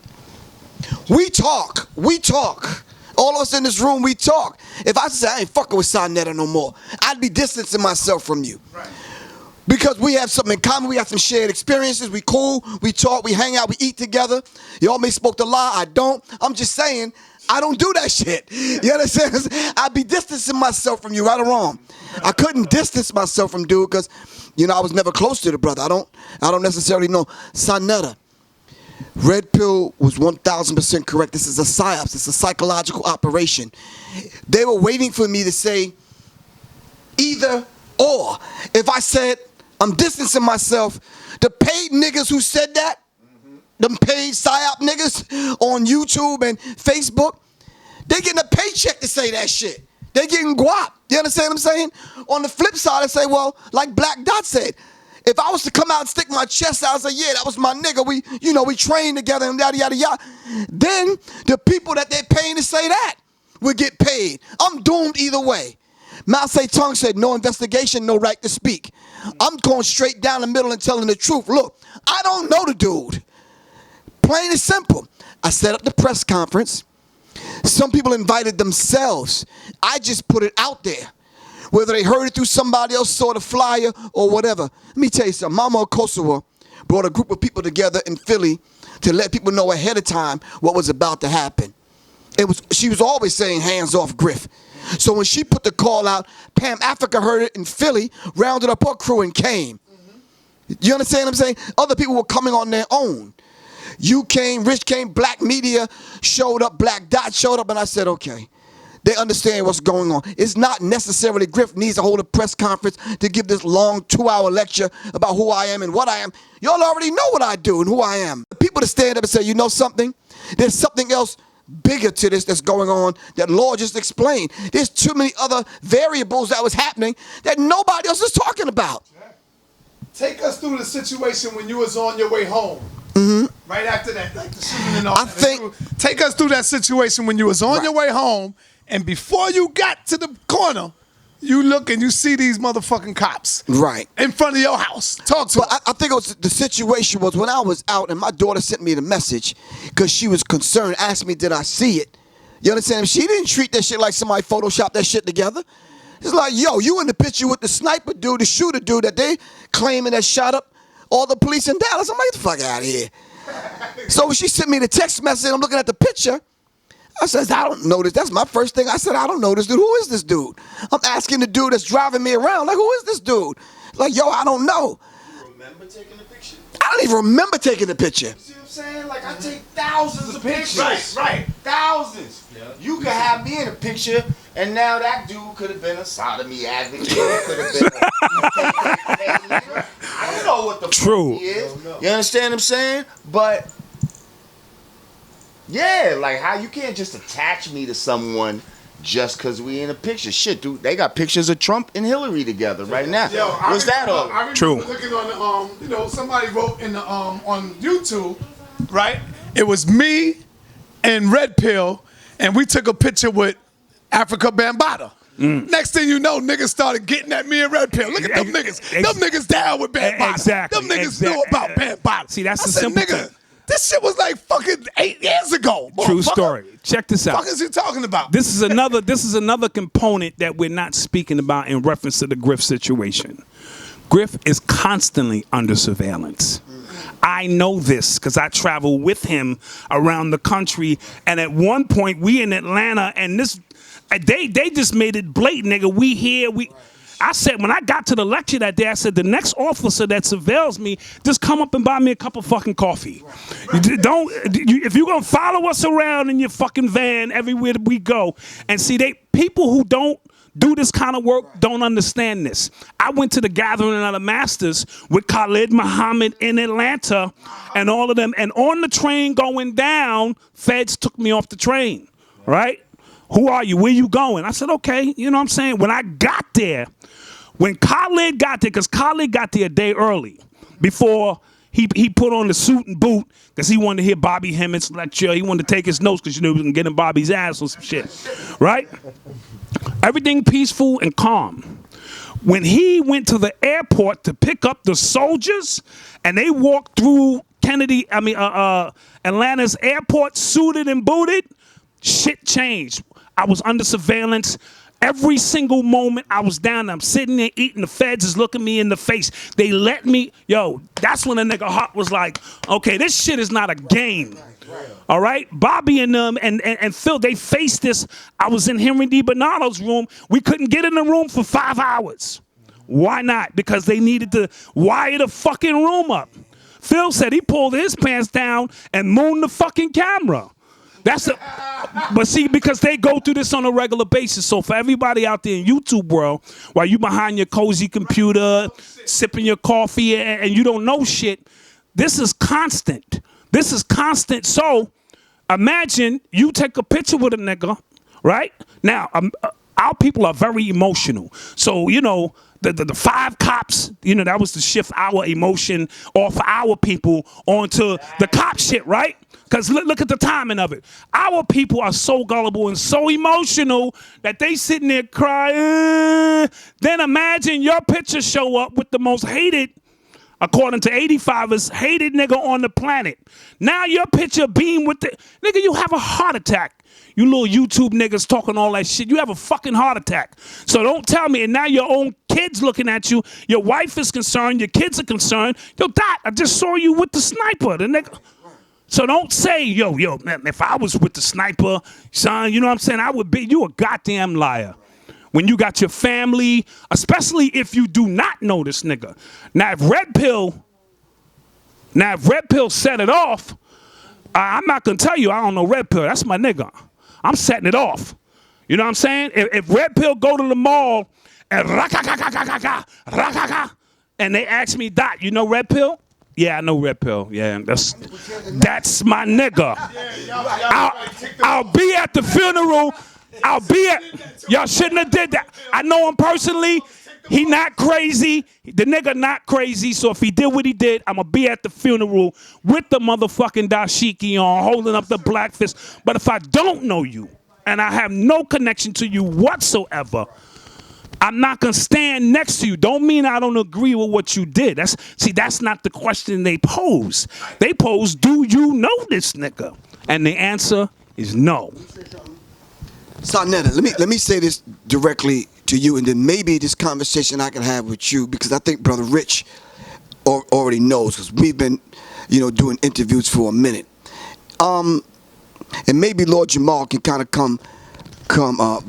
We talk. All of us in this room, we talk. If I say I ain't fucking with Sonetta no more, I'd be distancing myself from you. Right. Because we have something in common, we have some shared experiences, we cool, we talk, we hang out, we eat together. Y'all may smoke the lie, I don't. I'm just saying, I don't do that shit. You understand? I'd be distancing myself from you, right or wrong. I couldn't distance myself from dude because, you know, I was never close to the brother. I don't necessarily know. Sonetta. Red Pill was 1,000% correct. This is a psyops. It's a psychological operation. They were waiting for me to say either or. If I said I'm distancing myself, the paid niggas who said that, them paid psyop niggas on YouTube and Facebook, they getting a paycheck to say that shit. They getting guap. You understand what I'm saying? On the flip side, I say, well, like Black Dot said, if I was to come out and stick my chest out and say, yeah, that was my nigga, we trained together and yada, yada, yada, then the people that they're paying to say that would get paid. I'm doomed either way. Mao Zedong said, no investigation, no right to speak. I'm going straight down the middle and telling the truth. Look, I don't know the dude. Plain and simple. I set up the press conference. Some people invited themselves. I just put it out there. Whether they heard it through somebody else, saw the flyer, or whatever. Let me tell you something. Mama Kosovo brought a group of people together in Philly to let people know ahead of time what was about to happen. She was always saying, hands off Griff. So when she put the call out, Pam Africa heard it in Philly, rounded up her crew and came. You understand what I'm saying? Other people were coming on their own. You came, Rich came, Black Media showed up, Black Dot showed up, and I said, okay. They understand what's going on. It's not necessarily Griff needs to hold a press conference to give this long 2-hour lecture about who I am and what I am. Y'all already know what I do and who I am. People to stand up and say, you know something? There's something else bigger to this that's going on that Lord just explained. There's too many other variables that was happening that nobody else is talking about. Take us through the situation when you was on your way home. Right after that, like the shooting and all take us through that situation when you was on your way home, and before you got to the corner, you look and you see these motherfucking cops in front of your house. Talk to us. I think it was the situation was when I was out and my daughter sent me the message because she was concerned, asked me, did I see it? You understand? She didn't treat that shit like somebody photoshopped that shit together. It's like, yo, you in the picture with the sniper dude, the shooter dude that they claiming that shot up all the police in Dallas. I'm like, get the fuck out of here. So when she sent me the text message, I'm looking at the picture. I said, I don't know this. That's my first thing. I said, I don't know this dude. Who is this dude? I'm asking the dude that's driving me around, like, who is this dude? Like, yo, I don't know. You remember taking the picture? I don't even remember taking the picture. You see what I'm saying? Like, I take thousands of pictures. Right. Thousands. Yeah. You could have me in a picture, and now that dude could have been a sodomy advocate. Could have been I don't know what the fuck he is. You understand what I'm saying? But yeah, like how you can't just attach me to someone just because we in a picture. Shit, dude, they got pictures of Trump and Hillary together right now. Yo, what's that all? I remember looking on somebody wrote in the on YouTube, right? It was me and Red Pill, and we took a picture with Africa Bambaataa. Next thing you know, niggas started getting at me and Red Pill. Look at them niggas. Them niggas down with Bambaataa. Exactly. Them niggas knew about Bambaataa. See, that's the simple thing. This shit was like fucking 8 years ago. True story. Check this out. What the fuck is he talking about? This is another component that we're not speaking about in reference to the Griff situation. Griff is constantly under surveillance. I know this because I travel with him around the country, and at one point we in Atlanta, and they just made it blatant, nigga. We here, I said, when I got to the lecture that day, I said, the next officer that surveils me, just come up and buy me a cup of fucking coffee. If you're going to follow us around in your fucking van everywhere that we go, and see, people who don't do this kind of work don't understand this. I went to the Gathering of the Masters with Khalid Muhammad in Atlanta and all of them, and on the train going down, feds took me off the train, right? Who are you? Where you going? I said, okay. You know what I'm saying? When I got there, when Khalid got there, because Khalid got there a day early before he put on the suit and boot because he wanted to hear Bobby Hemmitt's lecture. He wanted to take his notes because, you know, he was getting Bobby's ass or some shit, right? Everything peaceful and calm. When he went to the airport to pick up the soldiers and they walked through Atlanta's airport suited and booted, shit changed. I was under surveillance. Every single moment I was down there, I'm sitting there eating, the feds is looking me in the face. They let me, that's when a nigga heart was like, okay, this shit is not a game. All right? Bobby and them and Phil, they faced this. I was in Henry D. Bernardo's room. We couldn't get in the room for 5 hours. Why not? Because they needed to wire the fucking room up. Phil said he pulled his pants down and mooned the fucking camera. But see, because they go through this on a regular basis. So for everybody out there in YouTube world, while you behind your cozy computer, sipping your coffee, and you don't know shit, this is constant. This is constant. So imagine you take a picture with a nigga, right? Now, our people are very emotional. So, you know, the 5 cops, you know, that was to shift our emotion off our people onto the cop shit, right? Because look at the timing of it. Our people are so gullible and so emotional that they sitting there crying. Then imagine your picture show up with the most hated, according to 85ers, hated nigga on the planet. Now your picture beam with the nigga, you have a heart attack. You little YouTube niggas talking all that shit. You have a fucking heart attack. So don't tell me. And now your own kids looking at you. Your wife is concerned. Your kids are concerned. Yo, Dot, I just saw you with the sniper. The nigga. So don't say, yo, man, if I was with the sniper, son, you know what I'm saying? I would be, you a goddamn liar. When you got your family, especially if you do not know this nigga. Now, if Red Pill set it off, I'm not going to tell you I don't know Red Pill. That's my nigga. I'm setting it off. You know what I'm saying? If Red Pill go to the mall and and they ask me, Dot, you know Red Pill? Yeah, I know Red Pill. Yeah, that's my nigga. I'll be at the funeral. Y'all shouldn't have did that. I know him personally. He not crazy. The nigga not crazy. So if he did what he did, I'm going to be at the funeral with the motherfucking dashiki on, holding up the black fist. But if I don't know you and I have no connection to you whatsoever, I'm not going to stand next to you. Don't mean I don't agree with what you did. That's not the question they pose. They pose, do you know this nigga? And the answer is no. Sarnetta, let me say this directly to you, and then maybe this conversation I can have with you, because I think Brother Rich already knows, because we've been, doing interviews for a minute. And maybe Lord Jamar can kind of come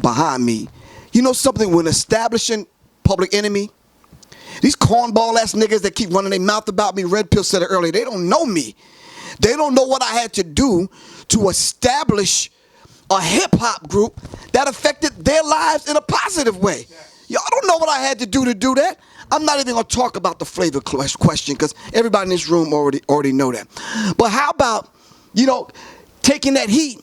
behind me. You know something, when establishing Public Enemy, these cornball ass niggas that keep running their mouth about me, Red Pill said it earlier, they don't know me. They don't know what I had to do to establish a hip-hop group that affected their lives in a positive way. Y'all don't know what I had to do that. I'm not even going to talk about the flavor question, because everybody in this room already know that. But how about, taking that heat,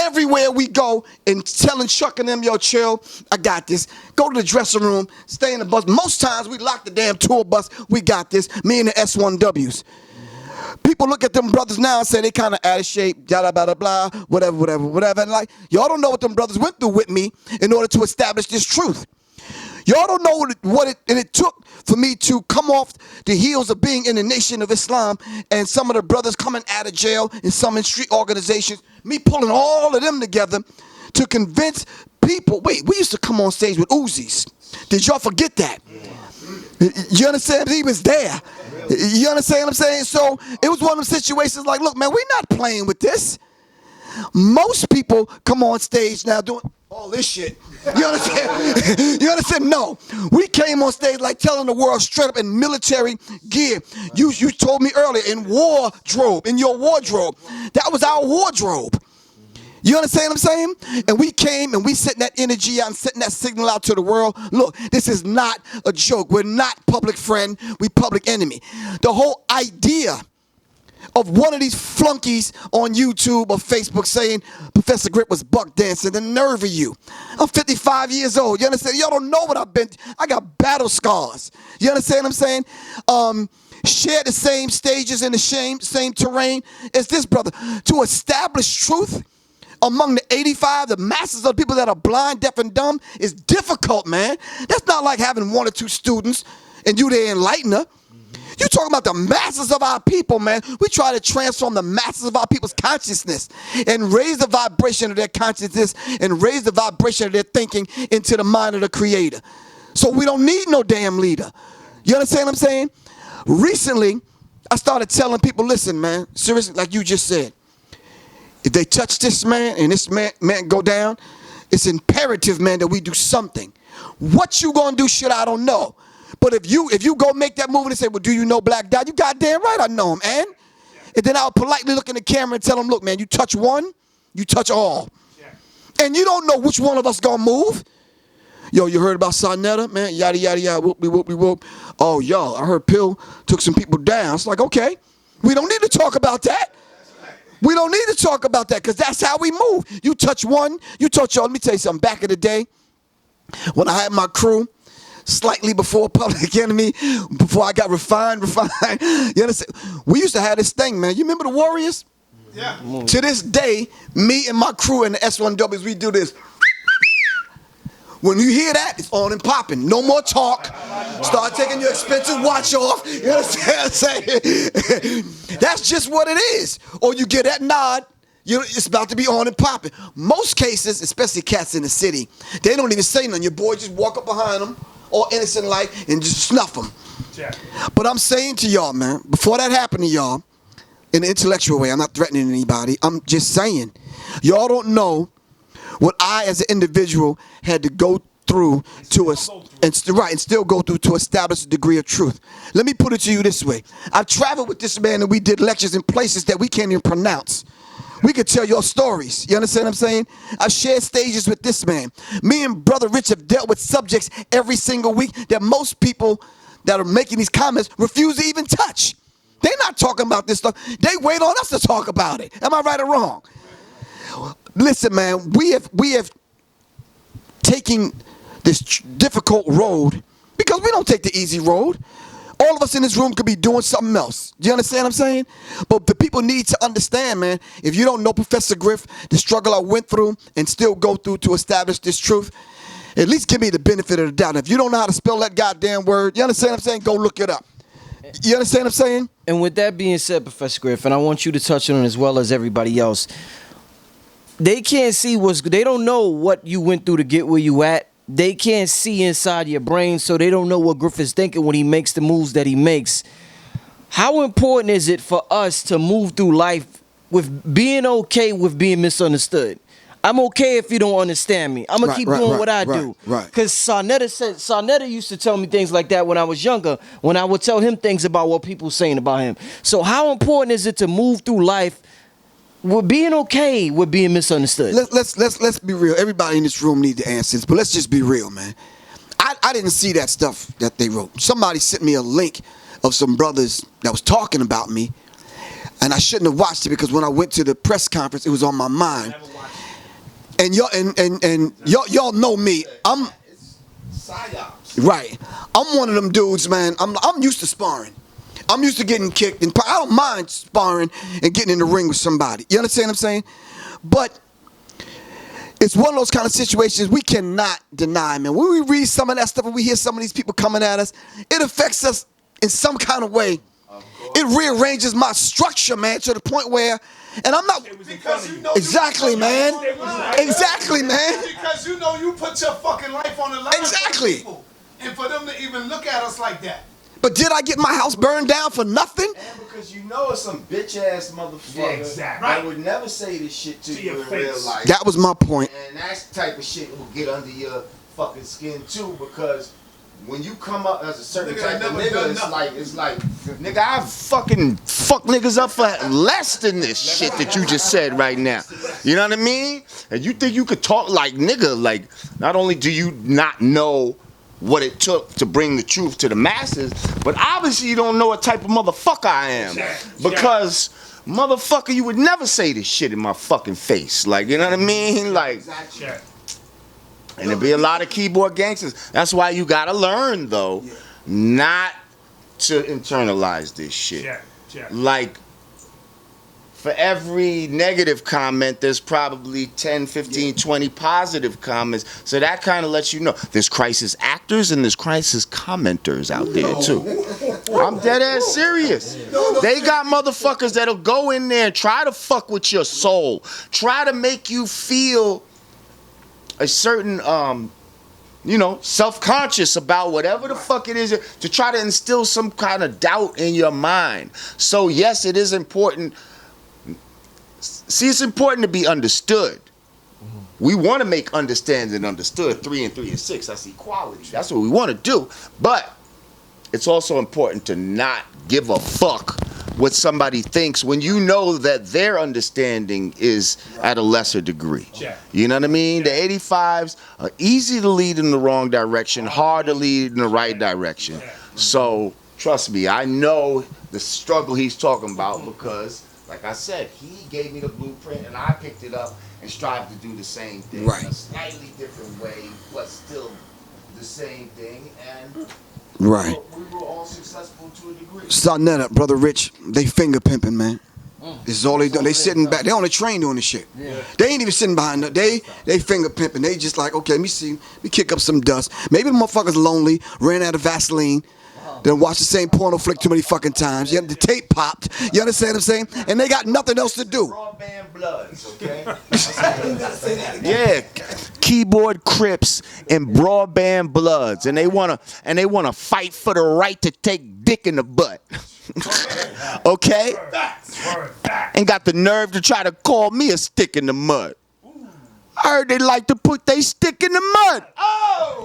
everywhere we go and shucking them, yo, chill, I got this. Go to the dressing room, stay in the bus. Most times we lock the damn tour bus, we got this, me and the S1Ws. People look at them brothers now and say they kind of out of shape, blah, blah, blah, blah, whatever. And like, y'all don't know what them brothers went through with me in order to establish this truth. Y'all don't know what it took for me to come off the heels of being in the Nation of Islam and some of the brothers coming out of jail and some in street organizations, me pulling all of them together to convince people. Wait, we used to come on stage with Uzis. Did y'all forget that? You understand? He was there. You understand what I'm saying? So it was one of them situations like, look, man, we're not playing with this. Most people come on stage now doing all this shit. You understand? You understand? No. We came on stage like telling the world straight up in military gear. You told me earlier, in your wardrobe. That was our wardrobe. You understand what I'm saying? And we came and we sent that energy out and sent that signal out to the world. Look, this is not a joke. We're not public friend. We public enemy. The whole idea of one of these flunkies on YouTube or Facebook saying Professor Griff was buck dancing. The nerve of you. I'm 55 years old. You understand? Y'all don't know what I've been. I got battle scars. You understand what I'm saying? Share the same stages in the same terrain as this brother. To establish truth among the 85, the masses of people that are blind, deaf, and dumb is difficult, man. That's not like having one or two students and you the enlightener. You talking about the masses of our people, man. We try to transform the masses of our people's consciousness and raise the vibration of their consciousness and raise the vibration of their thinking into the mind of the Creator. So we don't need no damn leader. You understand what I'm saying? Recently, I started telling people, listen, man, seriously, like you just said, if they touch this man and this man go down, it's imperative, man, that we do something. What you gonna do, shit, I don't know. But if you go make that move and say, well, do you know Black Dot? You goddamn right I know him, and then I'll politely look in the camera and tell him, look, man, you touch one, you touch all. And you don't know which one of us gonna move. Yo, you heard about Sarnetta, man? Yada, yada, yada, whoop, whoop. Oh, yo, I heard Pill took some people down. It's like, okay, we don't need to talk about that. We don't need to talk about that because that's how we move. You touch one, you touch all. Let me tell you something. Back in the day, when I had my crew, slightly before Public Enemy, before I got refined. You understand? We used to have this thing, man. You remember the Warriors? Yeah. To this day, me and my crew and the S1Ws, we do this. When you hear that, it's on and popping. No more talk. Start taking your expensive watch off. You understand what I'm saying? That's just what it is. Or you get that nod, it's about to be on and popping. Most cases, especially cats in the city, they don't even say nothing. Your boy just walk up behind them, all innocent like, and just snuff them. But I'm saying to y'all, man, before that happened to y'all, in an intellectual way, I'm not threatening anybody. I'm just saying, y'all don't know what I, as an individual, had to go through and still go through to establish a degree of truth. Let me put it to you this way. I traveled with this man and we did lectures in places that we can't even pronounce. We could tell your stories. You understand what I'm saying? I shared stages with this man. Me and Brother Rich have dealt with subjects every single week that most people that are making these comments refuse to even touch. They're not talking about this stuff. They wait on us to talk about it. Am I right or wrong? Listen, man, we have taken this difficult road because we don't take the easy road. All of us in this room could be doing something else. Do you understand what I'm saying? But the people need to understand, man, if you don't know Professor Griff, the struggle I went through and still go through to establish this truth, at least give me the benefit of the doubt. If you don't know how to spell that goddamn word, you understand what I'm saying? Go look it up. You understand what I'm saying? And with that being said, Professor Griff, and I want you to touch on it as well as everybody else, they can't see they don't know what you went through to get where you at. They can't see inside your brain, so they don't know what Griff is thinking when he makes the moves that he makes. How important is it for us to move through life with being okay with being misunderstood? I'm okay if you don't understand me. I'm going to keep doing what I do. Because Sarnetta used to tell me things like that when I was younger, when I would tell him things about what people saying about him. So how important is it to move through life with being okay with being misunderstood? Let's be real. Everybody in this room needs the answers, but let's just be real, man. I didn't see that stuff that they wrote. Somebody sent me a link of some brothers that was talking about me, and I shouldn't have watched it because when I went to the press conference, it was on my mind. And y'all know me. I'm right. I'm one of them dudes, man. I'm used to sparring. I'm used to getting kicked, and I don't mind sparring and getting in the ring with somebody. You understand what I'm saying? But it's one of those kind of situations we cannot deny, man. When we read some of that stuff and we hear some of these people coming at us, it affects us in some kind of way. It rearranges my structure, man, to the point where, and I'm not because you know exactly, man. Exactly, man. Because you know you put your fucking life on the line. Exactly. For people, and for them to even look at us like that. But did I get my house burned down for nothing? And because you know it's some bitch ass motherfucker that would never say this shit to you in real life. That was my point. And that's the type of shit that will get under your fucking skin too, because when you come up as a certain type of nigga, it's like, nigga, I fucking fuck niggas up for less than this shit that you just said right now. You know what I mean? And you think you could talk like nigga, like, not only do you not know what it took to bring the truth to the masses, but obviously you don't know what type of motherfucker I am. Because, motherfucker, you would never say this shit in my fucking face. Like, you know what I mean? Like, and there'd be a lot of keyboard gangsters. That's why you gotta learn, though, not to internalize this shit. Like, for every negative comment, there's probably 10, 15, 20 positive comments. So that kind of lets you know there's crisis actors and there's crisis commenters out there, too. I'm dead ass serious. They got motherfuckers that'll go in there and try to fuck with your soul. Try to make you feel a certain, self-conscious about whatever the fuck it is, to try to instill some kind of doubt in your mind. So, yes, it is important. See, it's important to be understood. We want to make understanding understood. 3 and 3 is 6. That's equality. That's what we want to do. But it's also important to not give a fuck what somebody thinks when you know that their understanding is at a lesser degree. You know what I mean? The 85s are easy to lead in the wrong direction, hard to lead in the right direction. So, trust me, I know the struggle he's talking about because, like I said, he gave me the blueprint and I picked it up and strived to do the same thing in a slightly different way, but still the same thing. And we were all successful to a degree. Sarnetta, Brother Rich, they finger pimping, man. This is all they do. They sitting back. They on the train doing this shit. They ain't even sitting behind them. They finger pimping. They just like, okay, let me see. Let me kick up some dust. Maybe the motherfucker's lonely, ran out of Vaseline. Then watch the same porno flick too many fucking times. The tape popped. You understand what I'm saying? And they got nothing else to do. Broadband Bloods, okay? Yeah, keyboard Crips and Broadband Bloods, and they wanna fight for the right to take dick in the butt. Okay? And got the nerve to try to call me a stick in the mud. I heard they like to put they stick in the mud. Oh!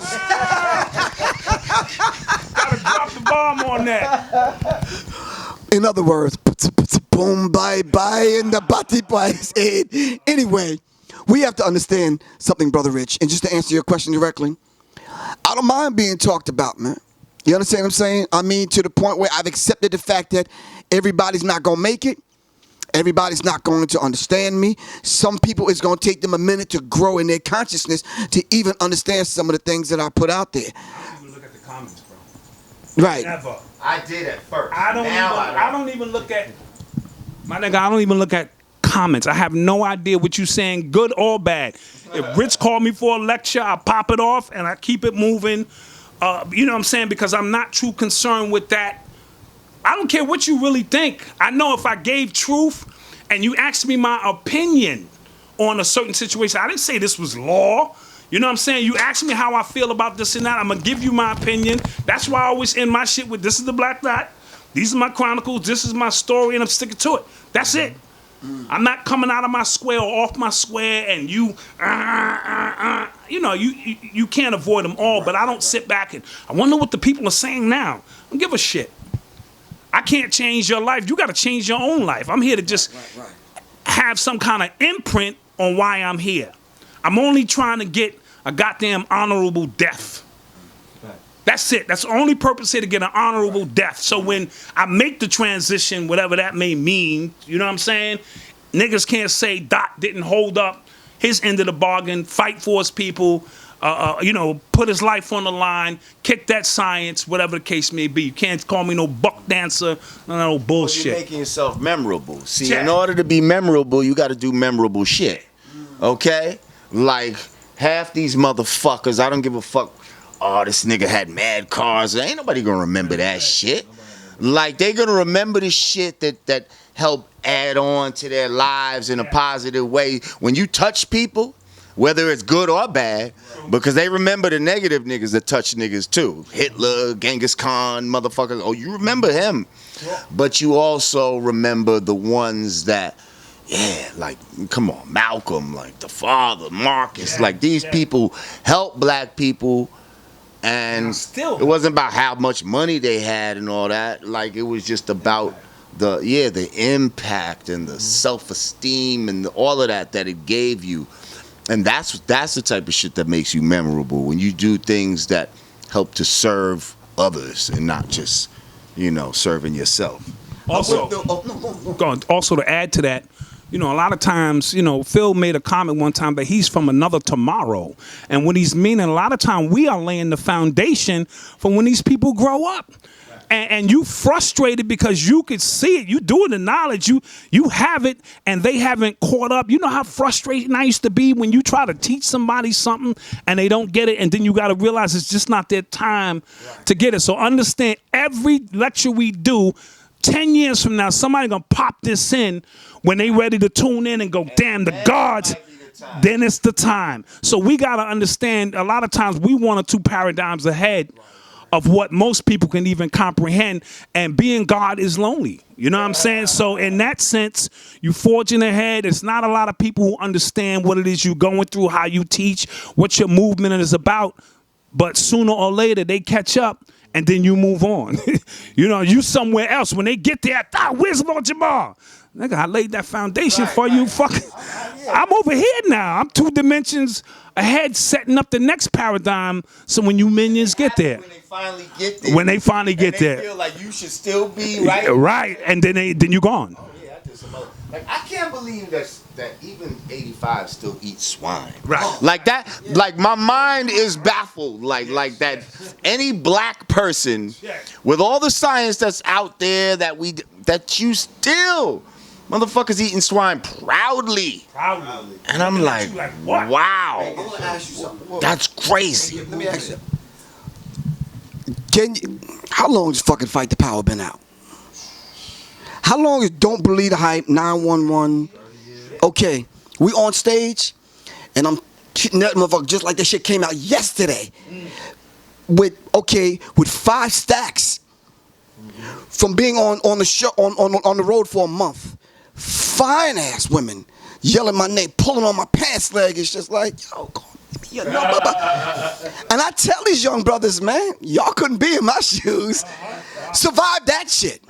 Gotta drop the bomb on that. In other words, boom, bye, bye, and the body bites it. Anyway, we have to understand something, Brother Rich, and just to answer your question directly, I don't mind being talked about, man. You understand what I'm saying? I mean, to the point where I've accepted the fact that everybody's not gonna make it. Everybody's not going to understand me. Some people, it's going to take them a minute to grow in their consciousness to even understand some of the things that I put out there. I don't even look at the comments, bro. Right. Never. I did at first. I don't even look at, my nigga, I don't even look at comments. I have no idea what you saying, good or bad. If Rich called me for a lecture, I pop it off and I keep it moving. You know what I'm saying? Because I'm not too concerned with that. I don't care what you really think. I know if I gave truth and you asked me my opinion on a certain situation, I didn't say this was law. You know what I'm saying? You asked me how I feel about this and that, I'm gonna give you my opinion. That's why I always end my shit with, this is the Black Dot, these are my chronicles, this is my story, and I'm sticking to it. That's it. I'm not coming out of my square or off my square and you know, you can't avoid them all, but I don't sit back and, I wonder what the people are saying now. I don't give a shit. I can't change your life. You got to change your own life. I'm here to just have some kind of imprint on why I'm here. I'm only trying to get a goddamn honorable death. That's it. That's the only purpose here, to get an honorable death. So when I make the transition, whatever that may mean, you know what I'm saying? Niggas can't say Dot didn't hold up his end of the bargain, fight for his people, put his life on the line, kick that science, whatever the case may be. You can't call me no buck dancer, no bullshit. You're making yourself memorable. See, in order to be memorable, you got to do memorable shit. Okay? Like, half these motherfuckers, I don't give a fuck. Oh, this nigga had mad cars. Ain't nobody gonna remember that shit. Like, they gonna remember the shit that helped add on to their lives in a positive way. When you touch people, whether it's good or bad, because they remember the negative niggas that touch niggas too. Hitler, Genghis Khan, motherfuckers. Oh, you remember him. But you also remember the ones that, like, come on, Malcolm, like the father, Marcus. Like, these people help black people. And it wasn't about how much money they had and all that. Like, it was just about the impact and the self-esteem and all of that it gave you. And that's the type of shit that makes you memorable, when you do things that help to serve others and not just, serving yourself. Also, also to add to that, a lot of times, Phil made a comment one time that he's from another tomorrow. And what he's meaning, a lot of time we are laying the foundation for when these people grow up. And you frustrated because you could see it. You doing the knowledge. You have it, and they haven't caught up. You know how frustrating I used to be when you try to teach somebody something and they don't get it, and then you got to realize it's just not their time to get it. So understand, every lecture we do, 10 years from now, somebody going to pop this in when they ready to tune in and go, damn, the gods, then it's the time. So we got to understand, a lot of times we 1 or 2 paradigms ahead of what most people can even comprehend, and being God is lonely. You know what I'm saying? So in that sense, you forging ahead. It's not a lot of people who understand what it is you're going through, how you teach, what your movement is about. But sooner or later, they catch up, and then you move on. You somewhere else. When they get there, where's Lord Jamar? Nigga, I laid that foundation for you. I'm over here now. I'm 2 dimensions ahead, setting up the next paradigm. So when you minions get there, when they finally get there, they feel like you should still be right. Right, and then you're gone. Oh yeah, I did some other. Like, I can't believe that even 85 still eats swine. Right. Like that. Like, my mind is baffled. Like that. Any black person with all the science that's out there that you still. Motherfuckers eating swine proudly. And I'm like, wow. I want to ask you something. That's crazy. Let me ask you. How long has fucking Fight the Power been out? How long is Don't Believe the Hype, 911? Okay, we on stage, and I'm treating that motherfucker just like that shit came out yesterday. With 5 stacks from being on the show on the road for a month. Fine ass women yelling my name, pulling on my pants leg. It's just like, yo, God, and I tell these young brothers, man, y'all couldn't be in my shoes. Survive that shit.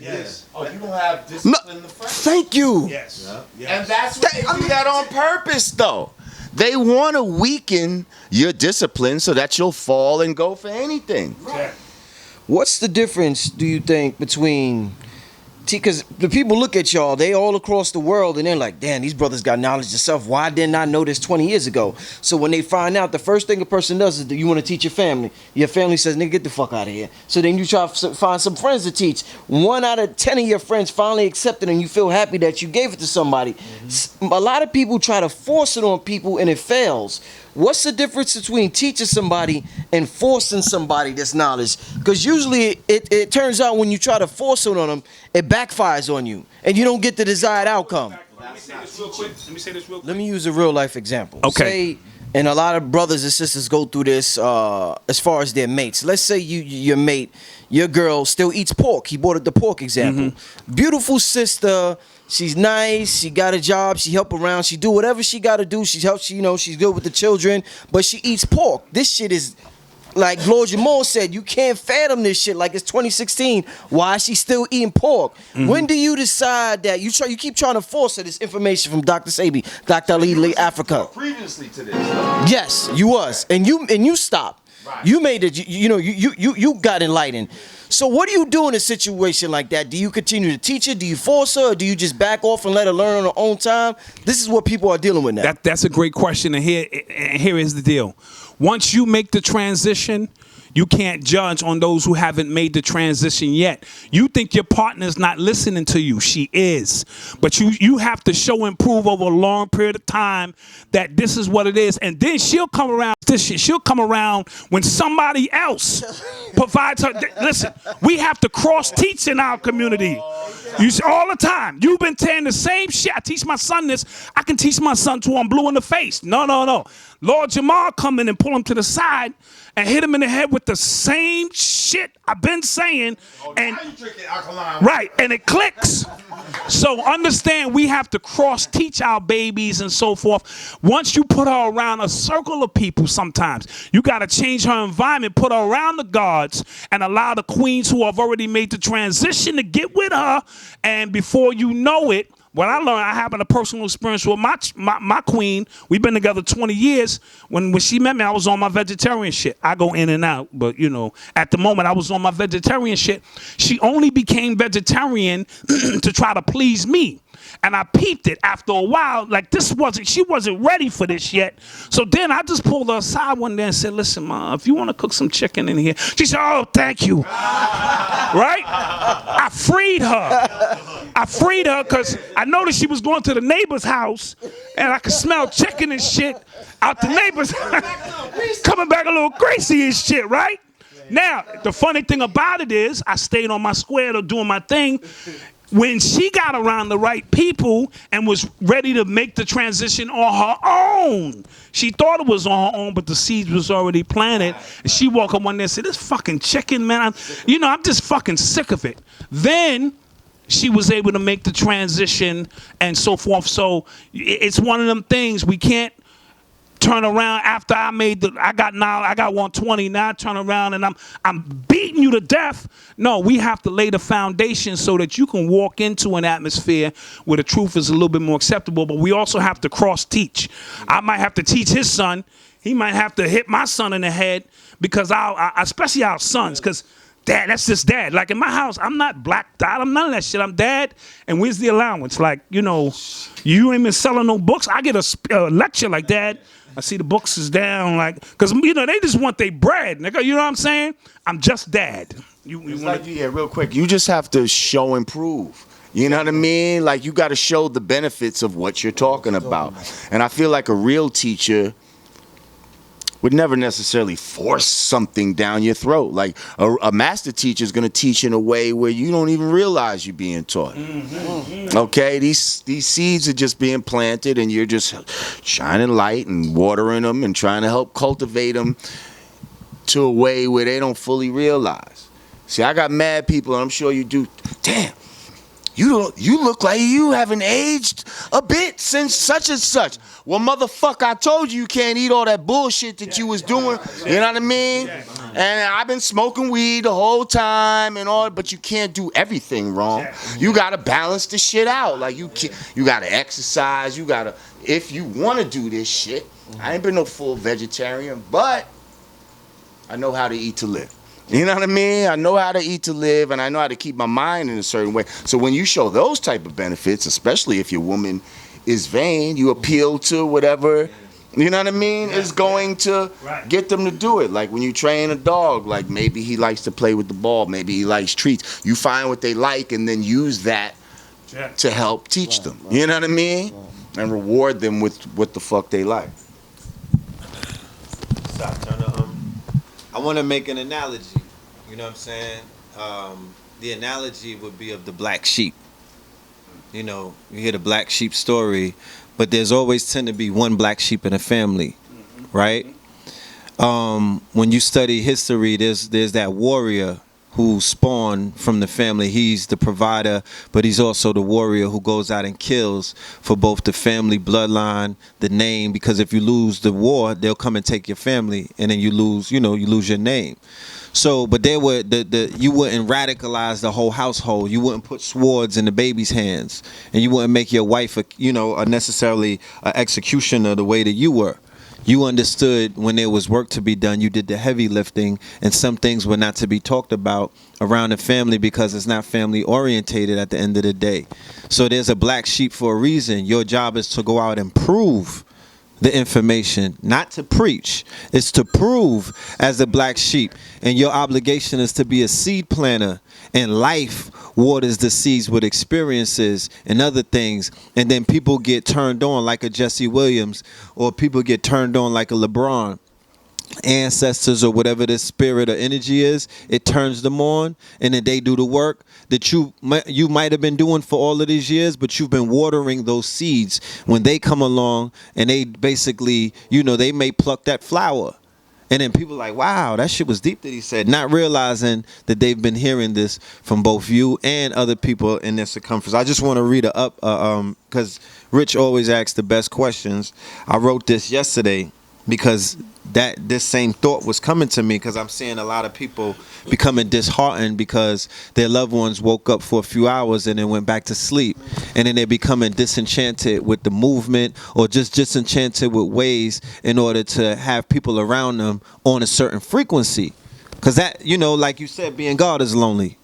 Yes. Oh, you don't have discipline in the front. Thank you. Yes. And that's what they do that on purpose, though. They want to weaken your discipline so that you'll fall and go for anything. Right. What's the difference, do you think, between... Because the people look at y'all, they all across the world, and they're like, damn, these brothers got knowledge of self. Why didn't I know this 20 years ago? So when they find out, the first thing a person does is, you want to teach your family. Your family says, nigga, get the fuck out of here. So then you try to find some friends to teach. 1 out of 10 of your friends finally accept it, and you feel happy that you gave it to somebody. Mm-hmm. A lot of people try to force it on people, and it fails. What's the difference between teaching somebody and forcing somebody this knowledge? Because usually it turns out when you try to force it on them, it backfires on you, and you don't get the desired outcome. Let me say this real quick. Let me use a real life example. Okay. Say, and a lot of brothers and sisters go through this as far as their mates. Let's say your mate, your girl still eats pork. He brought up the pork example. Mm-hmm. Beautiful sister. She's nice. She got a job. She help around. She do whatever she got to do. She helps. She's good with the children. But she eats pork. This shit is, like Lord Jamar said, you can't fathom this shit like it's 2016. Why is she still eating pork? Mm-hmm. When do you decide that you keep trying to force her this information from Dr. Sabi, Dr. Ali, Africa? Previously to this. Yes, you was, and you stopped. Right. You made it. You got enlightened. So what do you do in a situation like that? Do you continue to teach her? Do you force her? Or do you just back off and let her learn on her own time? This is what people are dealing with now. That's a great question, and here is the deal. Once you make the transition, you can't judge on those who haven't made the transition yet. You think your partner's not listening to you. She is. But you have to show and prove over a long period of time that this is what it is. And then she'll come around. She'll come around when somebody else provides her. Listen, we have to cross-teach in our community. You see, all the time. You've been saying the same shit. I teach my son this. I can teach my son till I'm blue in the face. No. Lord Jamar come in and pull him to the side and hit him in the head with the same shit I've been saying. And you drinking alkaline. Right, and it clicks. So understand, we have to cross-teach our babies and so forth. Once you put her around a circle of people sometimes, you got to change her environment, put her around the gods, and allow the queens who have already made the transition to get with her. And before you know it, What I learned, I having a personal experience with my queen. We've been together 20 years. When she met me, I was on my vegetarian shit. I go in and out, but you know, at the moment I was on my vegetarian shit. She only became vegetarian to try to please me. And I peeped it after a while, like she wasn't ready for this yet. So then I just pulled her aside one day and said, listen, Ma, if you want to cook some chicken in here. She said, oh, thank you. Right? I freed her because I noticed she was going to the neighbor's house and I could smell chicken and shit out the neighbor's house. Coming back a little greasy and shit, right? Now, the funny thing about it is I stayed on my square to doing my thing. When she got around the right people and was ready to make the transition on her own, she thought it was on her own, but the seeds was already planted. And she woke up one day and said, this fucking chicken, man, I'm just fucking sick of it. Then she was able to make the transition and so forth. So it's one of them things we can't turn around after I got 120, now I turn around and I'm beating you to death. No, we have to lay the foundation so that you can walk into an atmosphere where the truth is a little bit more acceptable, but we also have to cross teach. I might have to teach his son. He might have to hit my son in the head because especially our sons, because Dad, that's just Dad. Like in my house, I'm not Black Dad. I'm none of that shit. I'm Dad. And where's the allowance? Like, you ain't been selling no books. I get a lecture like, Dad, I see the books is down. Like, because, they just want their bread. Nigga, you know what I'm saying? I'm just Dad. Real quick. You just have to show and prove. You know what I mean? Like, you got to show the benefits of what you're talking about. And I feel like a real teacher would never necessarily force something down your throat. Like a master teacher is going to teach in a way where you don't even realize you're being taught. Mm-hmm. Okay, these seeds are just being planted, and you're just shining light and watering them and trying to help cultivate them to a way where they don't fully realize. See, I got mad people, and I'm sure you do. Damn. You look like you haven't aged a bit since such and such. Well, motherfucker, I told you can't eat all that bullshit that you was doing. You know what I mean? And I've been smoking weed the whole time and all, but you can't do everything wrong. You gotta balance the shit out. Like you gotta exercise. You gotta, if you wanna do this shit. I ain't been no full vegetarian, but I know how to eat to live. You know what I mean? I know how to eat to live, and I know how to keep my mind in a certain way. So when you show those type of benefits, especially if your woman is vain, you appeal to whatever, you know what I mean, is going to get them to do it. Like when you train a dog, like maybe he likes to play with the ball, maybe he likes treats. You find what they like and then use that to help teach them. You know what I mean? And reward them with what the fuck they like. Stop, turn to, I want to make an analogy. You know what I'm saying? The analogy would be of the black sheep. You hear the black sheep story, but there's always tend to be one black sheep in a family, right? When you study history, there's that warrior who spawned from the family. He's the provider, but he's also the warrior who goes out and kills for both the family bloodline, the name, because if you lose the war, they'll come and take your family, and then you lose your name. So, but they would you wouldn't radicalize the whole household. You wouldn't put swords in the baby's hands, and you wouldn't make your wife necessarily an executioner the way that you were. You understood when there was work to be done, you did the heavy lifting, and some things were not to be talked about around the family because it's not family orientated at the end of the day. So there's a black sheep for a reason. Your job is to go out and prove the information, not to preach. It's to prove as a black sheep. And your obligation is to be a seed planter, and life waters the seeds with experiences and other things. And then people get turned on like a Jesse Williams, or people get turned on like a LeBron. Ancestors or whatever the spirit or energy is, it turns them on, and then they do the work that you might have been doing for all of these years, but you've been watering those seeds. When they come along and they basically, they may pluck that flower, and then people are like, wow, that shit was deep that he said, not realizing that they've been hearing this from both you and other people in their circumference. I just want to read because Rich always asks the best questions. I wrote this yesterday because that this same thought was coming to me, because I'm seeing a lot of people becoming disheartened because their loved ones woke up for a few hours and then went back to sleep, and then they're becoming disenchanted with the movement, or just disenchanted with ways in order to have people around them on a certain frequency, because that, you know, like you said, being God is lonely.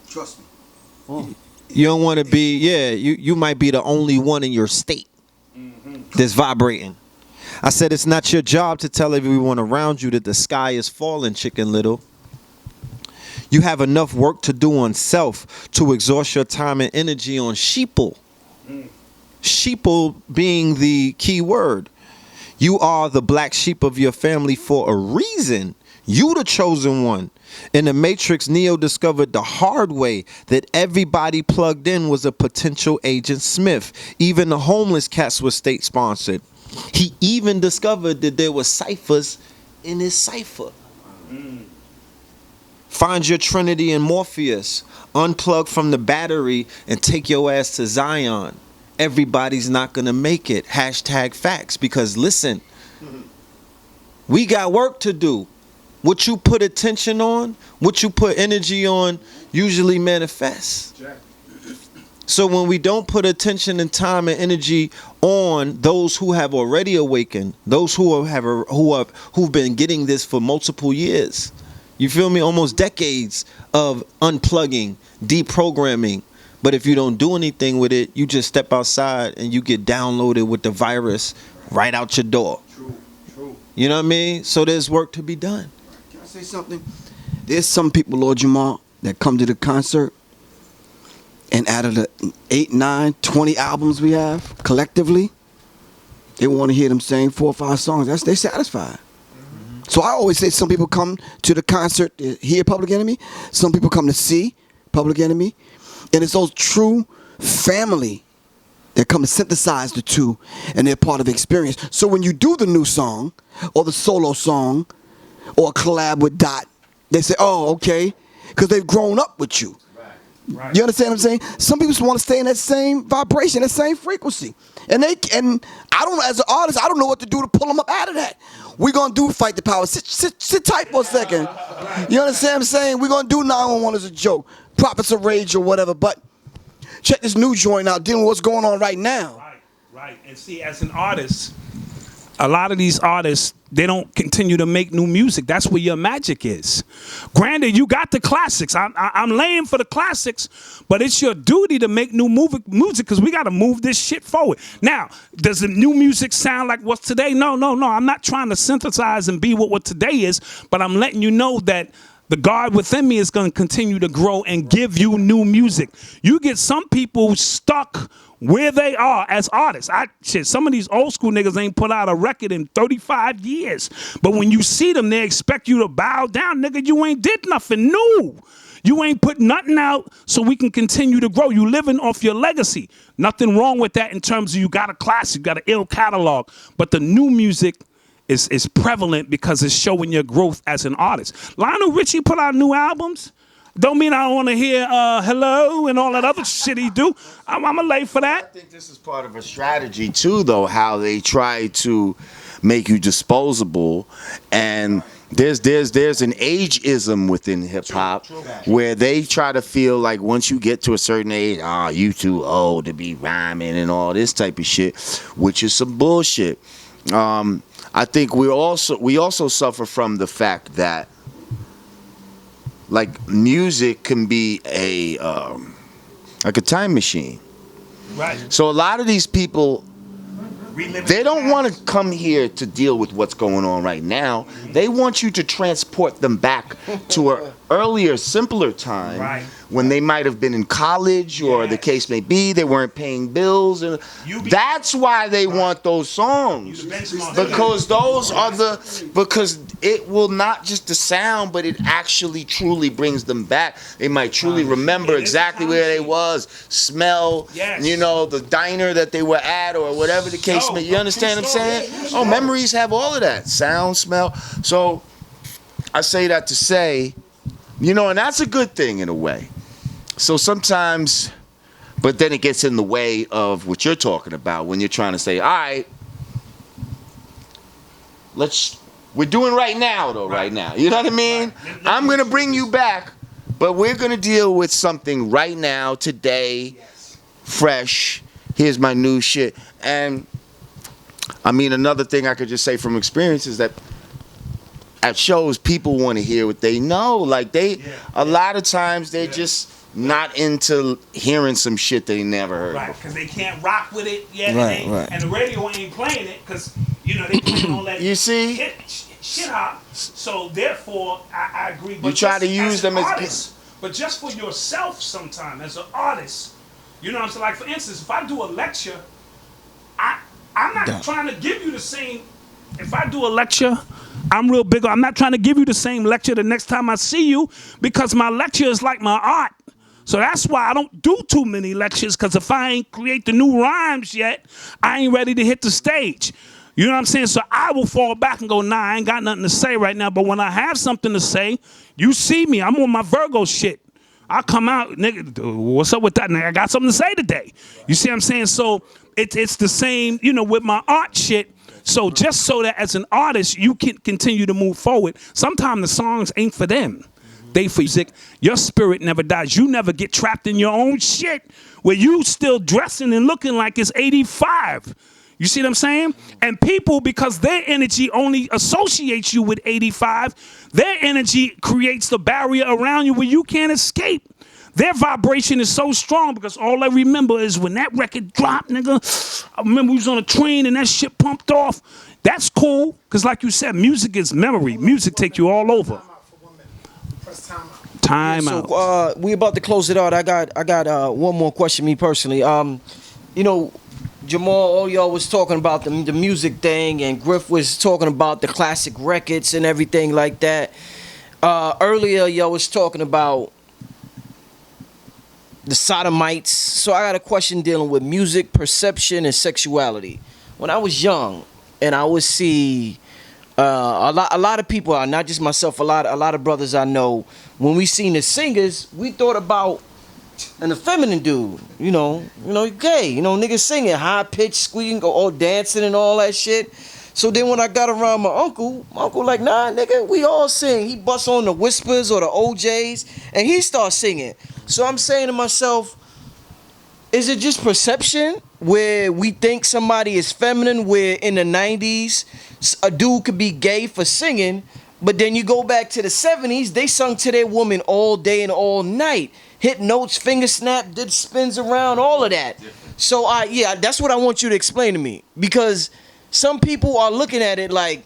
Trust me. You don't want to be, you might be the only one in your state that's vibrating. I said it's not your job to tell everyone around you that the sky is falling, Chicken Little. You have enough work to do on self to exhaust your time and energy on sheeple. Sheeple being the key word. You are the black sheep of your family for a reason. You the chosen one. In the Matrix, Neo discovered the hard way that everybody plugged in was a potential Agent Smith. Even the homeless cats were state sponsored. He even discovered that there were ciphers in his cipher. Find your Trinity in Morpheus. Unplug from the battery and take your ass to Zion. Everybody's not gonna make it. Hashtag facts. Because listen, we got work to do. What you put attention on, what you put energy on, usually manifests. So when we don't put attention and time and energy on those who have already awakened, those who've been getting this for multiple years, you feel me? Almost decades of unplugging, deprogramming. But if you don't do anything with it, you just step outside and you get downloaded with the virus right out your door. True. You know what I mean? So there's work to be done. Can I say something? There's some people, Lord Jamar, that come to the concert, and out of the 8, 9, 20 albums we have collectively, they want to hear them sing 4 or 5 songs. They're satisfied. So I always say some people come to the concert to hear Public Enemy. Some people come to see Public Enemy. And it's those true family that come to synthesize the two, and they're part of the experience. So when you do the new song or the solo song or a collab with Dot, they say, oh, okay, because they've grown up with you. Right. You understand what I'm saying? Some people just want to stay in that same vibration, that same frequency. And I don't, as an artist, I don't know what to do to pull them up out of that. We're going to do Fight the Power. Sit tight for a second. You understand what I'm saying? We're going to do 911 as a joke. Prophets of Rage or whatever. But check this new joint out, dealing with what's going on right now. Right. And see, as an artist, a lot of these artists, they don't continue to make new music. That's where your magic is. Granted, you got the classics. I'm laying for the classics, but it's your duty to make new music because we got to move this shit forward. Now, does the new music sound like what's today? No. I'm not trying to synthesize and be what today is, but I'm letting you know that the God within me is going to continue to grow and give you new music. You get some people stuck where they are as artists. Some of these old school niggas ain't put out a record in 35 years. But when you see them, they expect you to bow down. Nigga, you ain't did nothing new. You ain't put nothing out so we can continue to grow. You living off your legacy. Nothing wrong with that in terms of you got a classic, you got an ill catalog. But the new music is prevalent because it's showing your growth as an artist. Lionel Richie put out new albums. Don't mean I don't want to hear Hello and all that other shit he do. I'm going to lay for that. I think this is part of a strategy too, though, how they try to make you disposable. And there's an ageism within hip-hop where they try to feel like once you get to a certain age, you too old to be rhyming and all this type of shit, which is some bullshit. I think we also suffer from the fact that like music can be like a time machine. Right. So a lot of these people, they don't want to come here to deal with what's going on right now. They want you to transport them back to an earlier, simpler time when they might have been in college or the case may be. They weren't paying bills. And that's why they want those songs. Because those are because it will not just the sound, but it actually truly brings them back. They might truly remember exactly where they was, smell, the diner that they were at or whatever the case may be. You understand what I'm saying? Oh, memories have all of that. Sound, smell. So I say that to say, and that's a good thing in a way. So sometimes, but then it gets in the way of what you're talking about when you're trying to say, all right, we're doing right now though, right now. You know what I mean? I'm gonna bring you back, but we're gonna deal with something right now, today, fresh. Here's my new shit. And I mean, another thing I could just say from experience is that at shows, people want to hear what they know. Like a lot of times they're just not into hearing some shit they never heard. Right, because they can't rock with it yet, Right. and the radio ain't playing it because they playing all that. You see? Shit hop. So therefore, I agree. But You try to use as them an as artist, but just for yourself, sometime as an artist, you know what I'm saying? Like for instance, if I do a lecture, I'm not trying to give you the same. If I do a lecture, I'm real big. I'm not trying to give you the same lecture the next time I see you because my lecture is like my art. So that's why I don't do too many lectures, because if I ain't create the new rhymes yet, I ain't ready to hit the stage. You know what I'm saying? So I will fall back and go, nah, I ain't got nothing to say right now. But when I have something to say, you see me. I'm on my Virgo shit. I come out, nigga, what's up with that? Nigga, I got something to say today. You see what I'm saying? So it's the same, with my art shit. So just so that as an artist, you can continue to move forward. Sometimes the songs ain't for them. They for music. Your spirit never dies. You never get trapped in your own shit where you still dressing and looking like it's 85. You see what I'm saying? And people, because their energy only associates you with 85, their energy creates the barrier around you where you can't escape. Their vibration is so strong because all I remember is when that record dropped, nigga. I remember we was on a train and that shit pumped off. That's cool, because like you said, music is memory. Music takes you all over. Time out. So we about to close it out. I got one more question, me personally. Jamal, all y'all was talking about the music thing, and Griff was talking about the classic records and everything like that. Earlier, y'all was talking about the sodomites. So I got a question dealing with music, perception, and sexuality. When I was young, and I would see a lot of people, not just myself, a lot of brothers I know, when we seen the singers, we thought about an effeminate dude, gay, niggas singing high pitched, squeaking, all dancing and all that shit. So then when I got around my uncle like, nah, nigga, we all sing. He busts on the Whispers or the OJs, and he starts singing. So I'm saying to myself, is it just perception where we think somebody is feminine, where in the 90s, a dude could be gay for singing, but then you go back to the 70s, they sung to their woman all day and all night. Hit notes, finger snap, did spins around, all of that. So, that's what I want you to explain to me. Because some people are looking at it like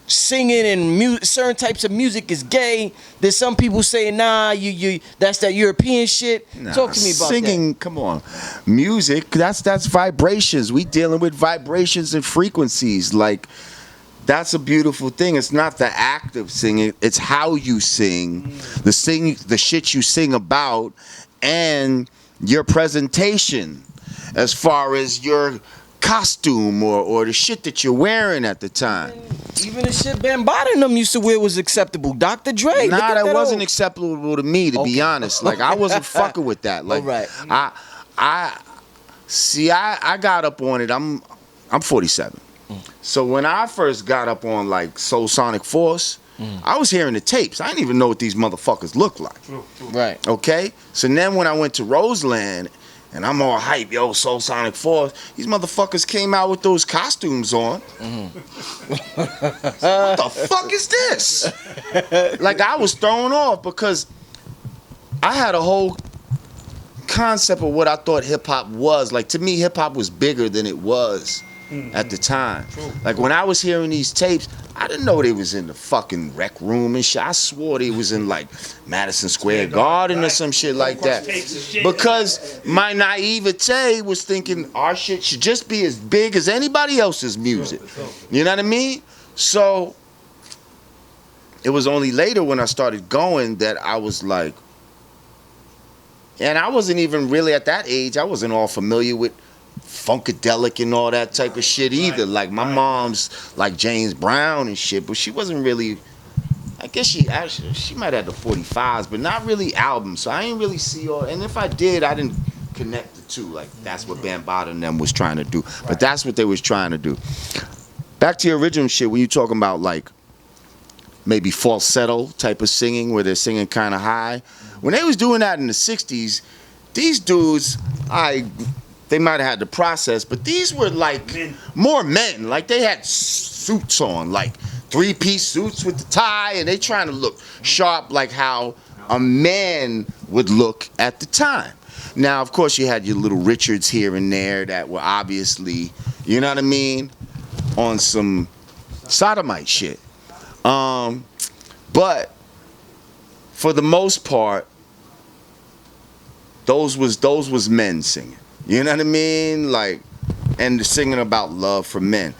singing and certain types of music is gay. There's some people saying, nah, you that's that European shit. Nah, talk to me about singing, that. come on. Music, that's vibrations. We dealing with vibrations and frequencies. Like, that's a beautiful thing. It's not the act of singing, it's how you sing, the shit you sing about, and your presentation as far as your costume or the shit that you're wearing at the time. Even the shit Bambaataa and them used to wear was acceptable. Dr. Dre. Nah, that wasn't acceptable to me, to be honest. Like, I wasn't fucking with that. Like, right. I got up on it. I'm 47. So when I first got up on like Soul Sonic Force, I was hearing the tapes. I didn't even know what these motherfuckers looked like. Right. Okay? So then when I went to Roseland, and I'm all hype, yo, Soul Sonic Force, these motherfuckers came out with those costumes on. What the fuck is this? Like, I was thrown off because I had a whole concept of what I thought hip-hop was. Like, to me, hip-hop was bigger than it was at the time. Like, when I was hearing these tapes, I didn't know they was in the fucking rec room and shit. I swore they was in like Madison Square Garden or some shit like that. Because my naivete was thinking our shit should just be as big as anybody else's music. You know what I mean? So it was only later when I started going that I was like, and I wasn't even really at that age, I wasn't all familiar with Funkadelic and all that type of shit either. Like, my mom's like James Brown and shit, but she wasn't really, I guess she might have the 45s, but not really albums. So I didn't really see all, and if I did, I didn't connect the two. Like, that's what Bambaataa and them was trying to do. But that's what they was trying to do. back to your original shit, when you talking about like maybe falsetto type of singing where they're singing kind of high. When they was doing that in the 60s, these dudes, they might have had the process, but these were like more men. Like they had suits on, like 3-piece suits with the tie, and they trying to look sharp like how a man would look at the time. Now, of course, you had your little Richards here and there that were obviously, you know what I mean, on some sodomite shit. But for the most part, those was men singing. You know what I mean? Like, and singing about love for men.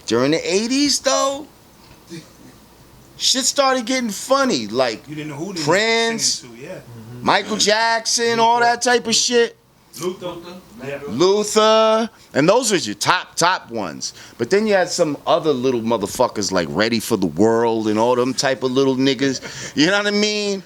During the 80s, though, shit started getting funny. Like You didn't know who they Prince, were singing to, yeah. Michael Jackson, all that type of shit. Luther, and those was your top ones. But then you had some other little motherfuckers like Ready for the World and all them type of little niggas. You know what I mean?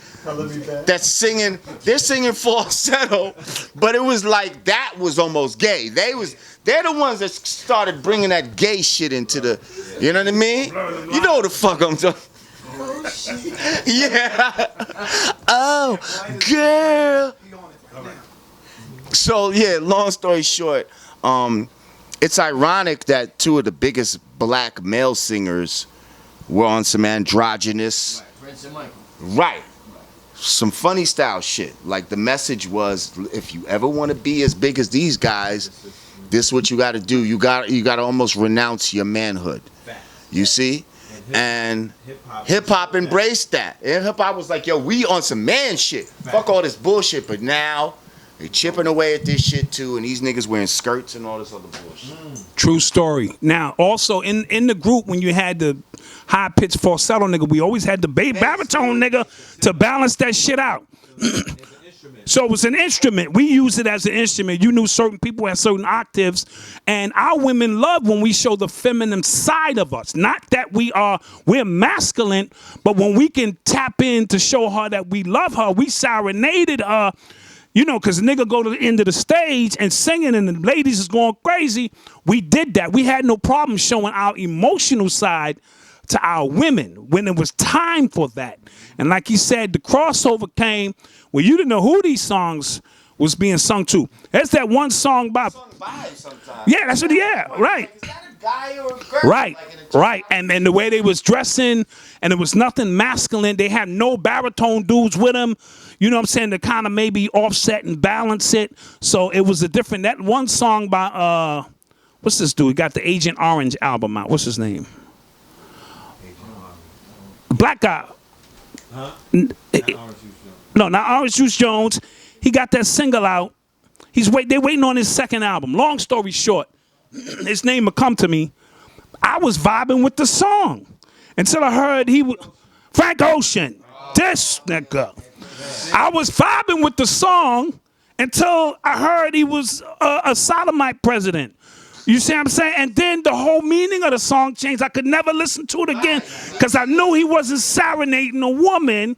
That's singing. They're singing falsetto, but it was like that was almost gay. They're the ones that started bringing that gay shit into the. You know what I mean? You know what the fuck I'm talking. Oh shit. Yeah. Oh, girl. So yeah, long story short, it's ironic that two of the biggest black male singers were on some androgynous, right, some funny style shit. Like the message was, if you ever want to be as big as these guys, this is what you got to do. You got to almost renounce your manhood. You see? And hip hop embraced that. And hip hop was like, yo, we on some man shit. Fuck all this bullshit. But now they chipping away at this shit too, and these niggas wearing skirts and all this other bullshit. True story. Now, also in the group, when you had the high pitched falsetto nigga, we always had the baritone nigga to balance that shit out. So it was an instrument. We used it as an instrument. You knew certain people had certain octaves, and our women love when we show the feminine side of us. Not that we're masculine, but when we can tap in to show her that we love her, we serenaded her. You know, because the nigga go to the end of the stage and singing and the ladies is going crazy. We did that. We had no problem showing our emotional side to our women when it was time for that. And like he said, the crossover came where you didn't know who these songs was being sung to. There's that one song by... Yeah, that's what, yeah, right. Is that a guy or a girl? Right, right. And the way they was dressing, and it was nothing masculine. They had no baritone dudes with them. You know what I'm saying? To kind of maybe offset and balance it. So it was a different... That one song by... what's this dude? He got the Agent Orange album out. What's his name? Black guy. Huh? No, not Orange Juice Jones. He got that single out. They're waiting on his second album. Long story short, his name would come to me. I was vibing with the song until I heard Frank Ocean. This nigga. I was vibing with the song until I heard he was a sodomite president. You see what I'm saying? And then the whole meaning of the song changed. I could never listen to it again because I knew he wasn't serenading a woman.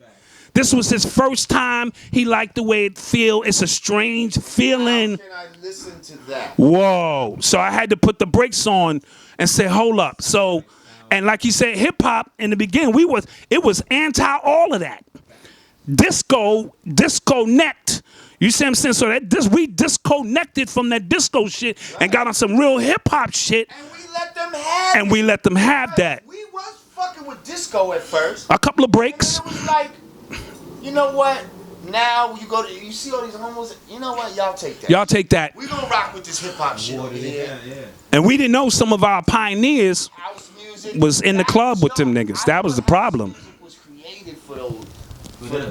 This was his first time. He liked the way it feel. It's a strange feeling. How can I listen to that? Whoa. So I had to put the brakes on and say, hold up. So, and like you said, hip hop in the beginning, it was anti all of that. Disco necked. You see what I'm saying? So we disconnected from that disco shit and got on some real hip hop shit. And we let them have that. We was fucking with disco at first. A couple of breaks. And then it was like, you know what? Now you see all these homos. You know what? Y'all take that. Y'all take that. We gonna rock with this hip hop shit over here. Yeah. And we didn't know some of our pioneers House music was in the club with them niggas. That was the problem. Music was created for those.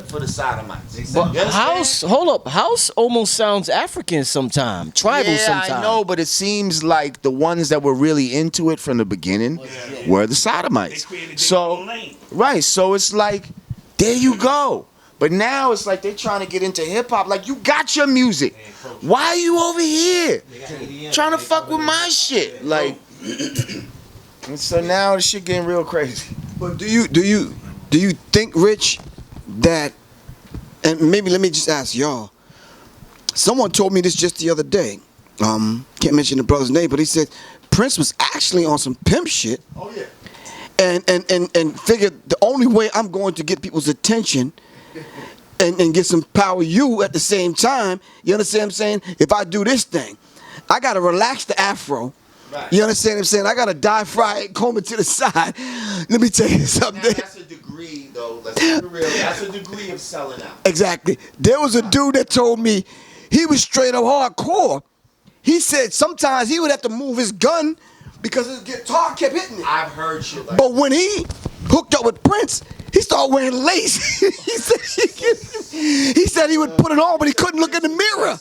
For the sodomites. But house almost sounds African sometimes, tribal sometimes. Yeah, I know, but it seems like the ones that were really into it from the beginning were the sodomites. So, right, so it's like, there you go. But now it's like they're trying to get into hip hop. Like, you got your music. Why are you over here trying to fuck with my shit? Like, and so now the shit getting real crazy. But do you think, Rich, that, and maybe let me just ask y'all, someone told me this just the other day, can't mention the brother's name, but he said Prince was actually on some pimp shit. Oh yeah. And figured the only way I'm going to get people's attention and get some power you at the same time, you understand what I'm saying? If I do this thing, I gotta relax the afro. Right. You understand what I'm saying? I gotta die, fry it, comb it to the side. Let me tell you something. Now, that's a degree, though. Let's be real. That's a degree of selling out. Exactly. There was a dude that told me he was straight up hardcore. He said sometimes he would have to move his gun because his guitar kept hitting it. I've heard shit like But when he hooked up with Prince, he started wearing lace. he said he would put it on, but he couldn't look in the mirror.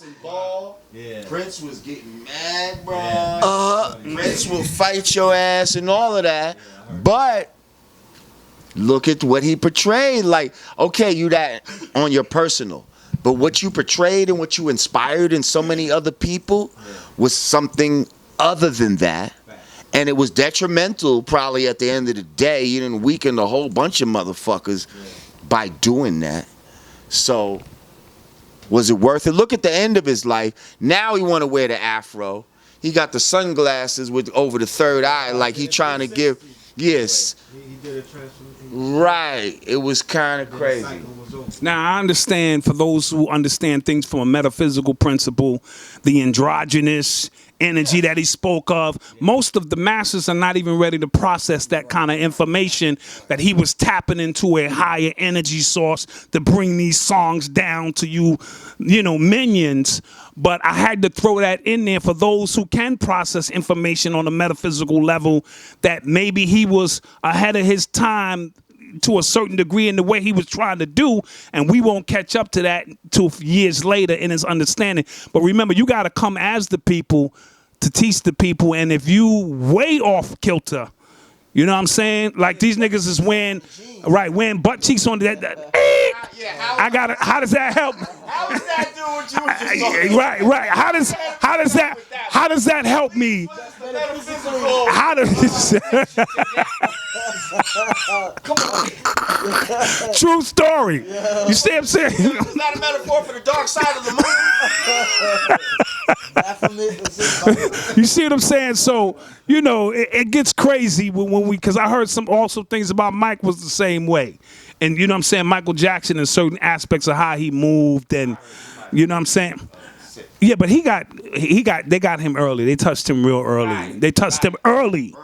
Prince was getting mad, bro. Prince will fight your ass and all of that. But look at what he portrayed. Like, okay, you that on your personal. But what you portrayed and what you inspired in so many other people was something other than that. And it was detrimental probably at the end of the day. You didn't weaken a whole bunch of motherfuckers by doing that. So was it worth it? Look at the end of his life. Now he want to wear the afro. He got the sunglasses with over the third eye, like he trying to give. Yes. He did a transformation. Right. It was kind of crazy. Now, I understand, for those who understand things from a metaphysical principle, the androgynous energy that he spoke of, most of the masses are not even ready to process that kind of information, that he was tapping into a higher energy source to bring these songs down to you, minions. But I had to throw that in there for those who can process information on a metaphysical level, that maybe he was ahead of his time to a certain degree in the way he was trying to do, and we won't catch up to that till years later in his understanding. But remember, you got to come as the people to teach the people, and if you way off kilter, you know what I'm saying? Like these niggas is wearing butt cheeks on that. How does that help? How does that do what you were just talking Right. How does that help me? How does True story. You see what I'm saying? It's not a metaphor for the dark side of the moon. You see what I'm saying? So, it gets crazy when because I heard some also things about Mike was the same way. And you know what I'm saying? Michael Jackson in certain aspects of how he moved, and you know what I'm saying? Yeah, but they got him early. They touched him real early. They touched him early.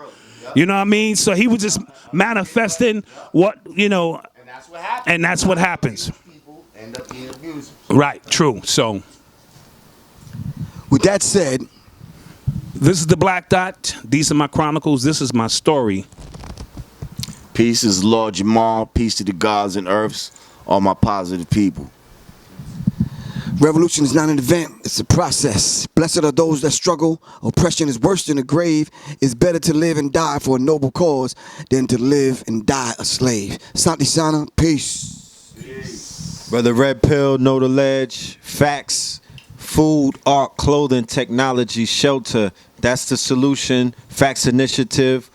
You know what I mean? So he was just manifesting what, and that's what happens. People end up being abusers. Right, true. So With that said, this is the Black Dot. These are my chronicles. This is my story. Peace is Lord Jamar. Peace to the gods and earths. All my positive people. revolution is not an event, it's a process. Blessed are those that struggle. Oppression is worse than the grave. It's better to live and die for a noble cause than to live and die a slave. Santi Sana, peace. Brother Red Pill, Know the Ledge, facts, food, art, clothing, technology, shelter. That's the solution. Facts Initiative,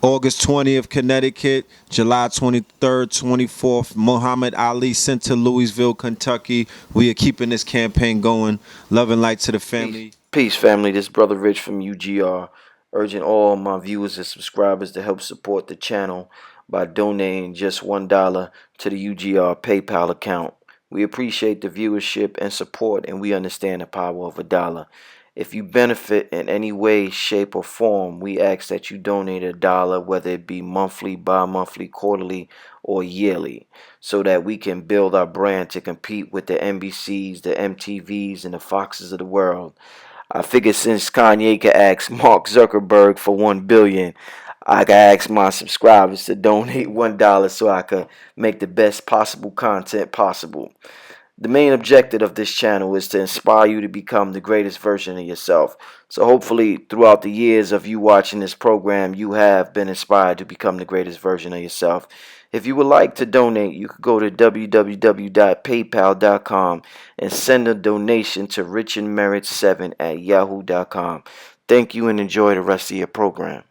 August 20th, Connecticut, July 23rd, 24th, Muhammad Ali Center, Louisville, Kentucky. We are keeping this campaign going. Love and light to the family. Peace, family. This is Brother Rich from UGR, urging all my viewers and subscribers to help support the channel by donating just $1 to the UGR PayPal account. We appreciate the viewership and support, and we understand the power of $1. If you benefit in any way, shape, or form, we ask that you donate $1, whether it be monthly, bi-monthly, quarterly, or yearly, so that we can build our brand to compete with the NBCs, the MTVs, and the Foxes of the world. I figure since Kanye could ask Mark Zuckerberg for $1 billion, I can ask my subscribers to donate $1 so I could make the best possible content possible. The main objective of this channel is to inspire you to become the greatest version of yourself. So hopefully throughout the years of you watching this program, you have been inspired to become the greatest version of yourself. If you would like to donate, you could go to www.paypal.com and send a donation to richandmerit7@yahoo.com. Thank you and enjoy the rest of your program.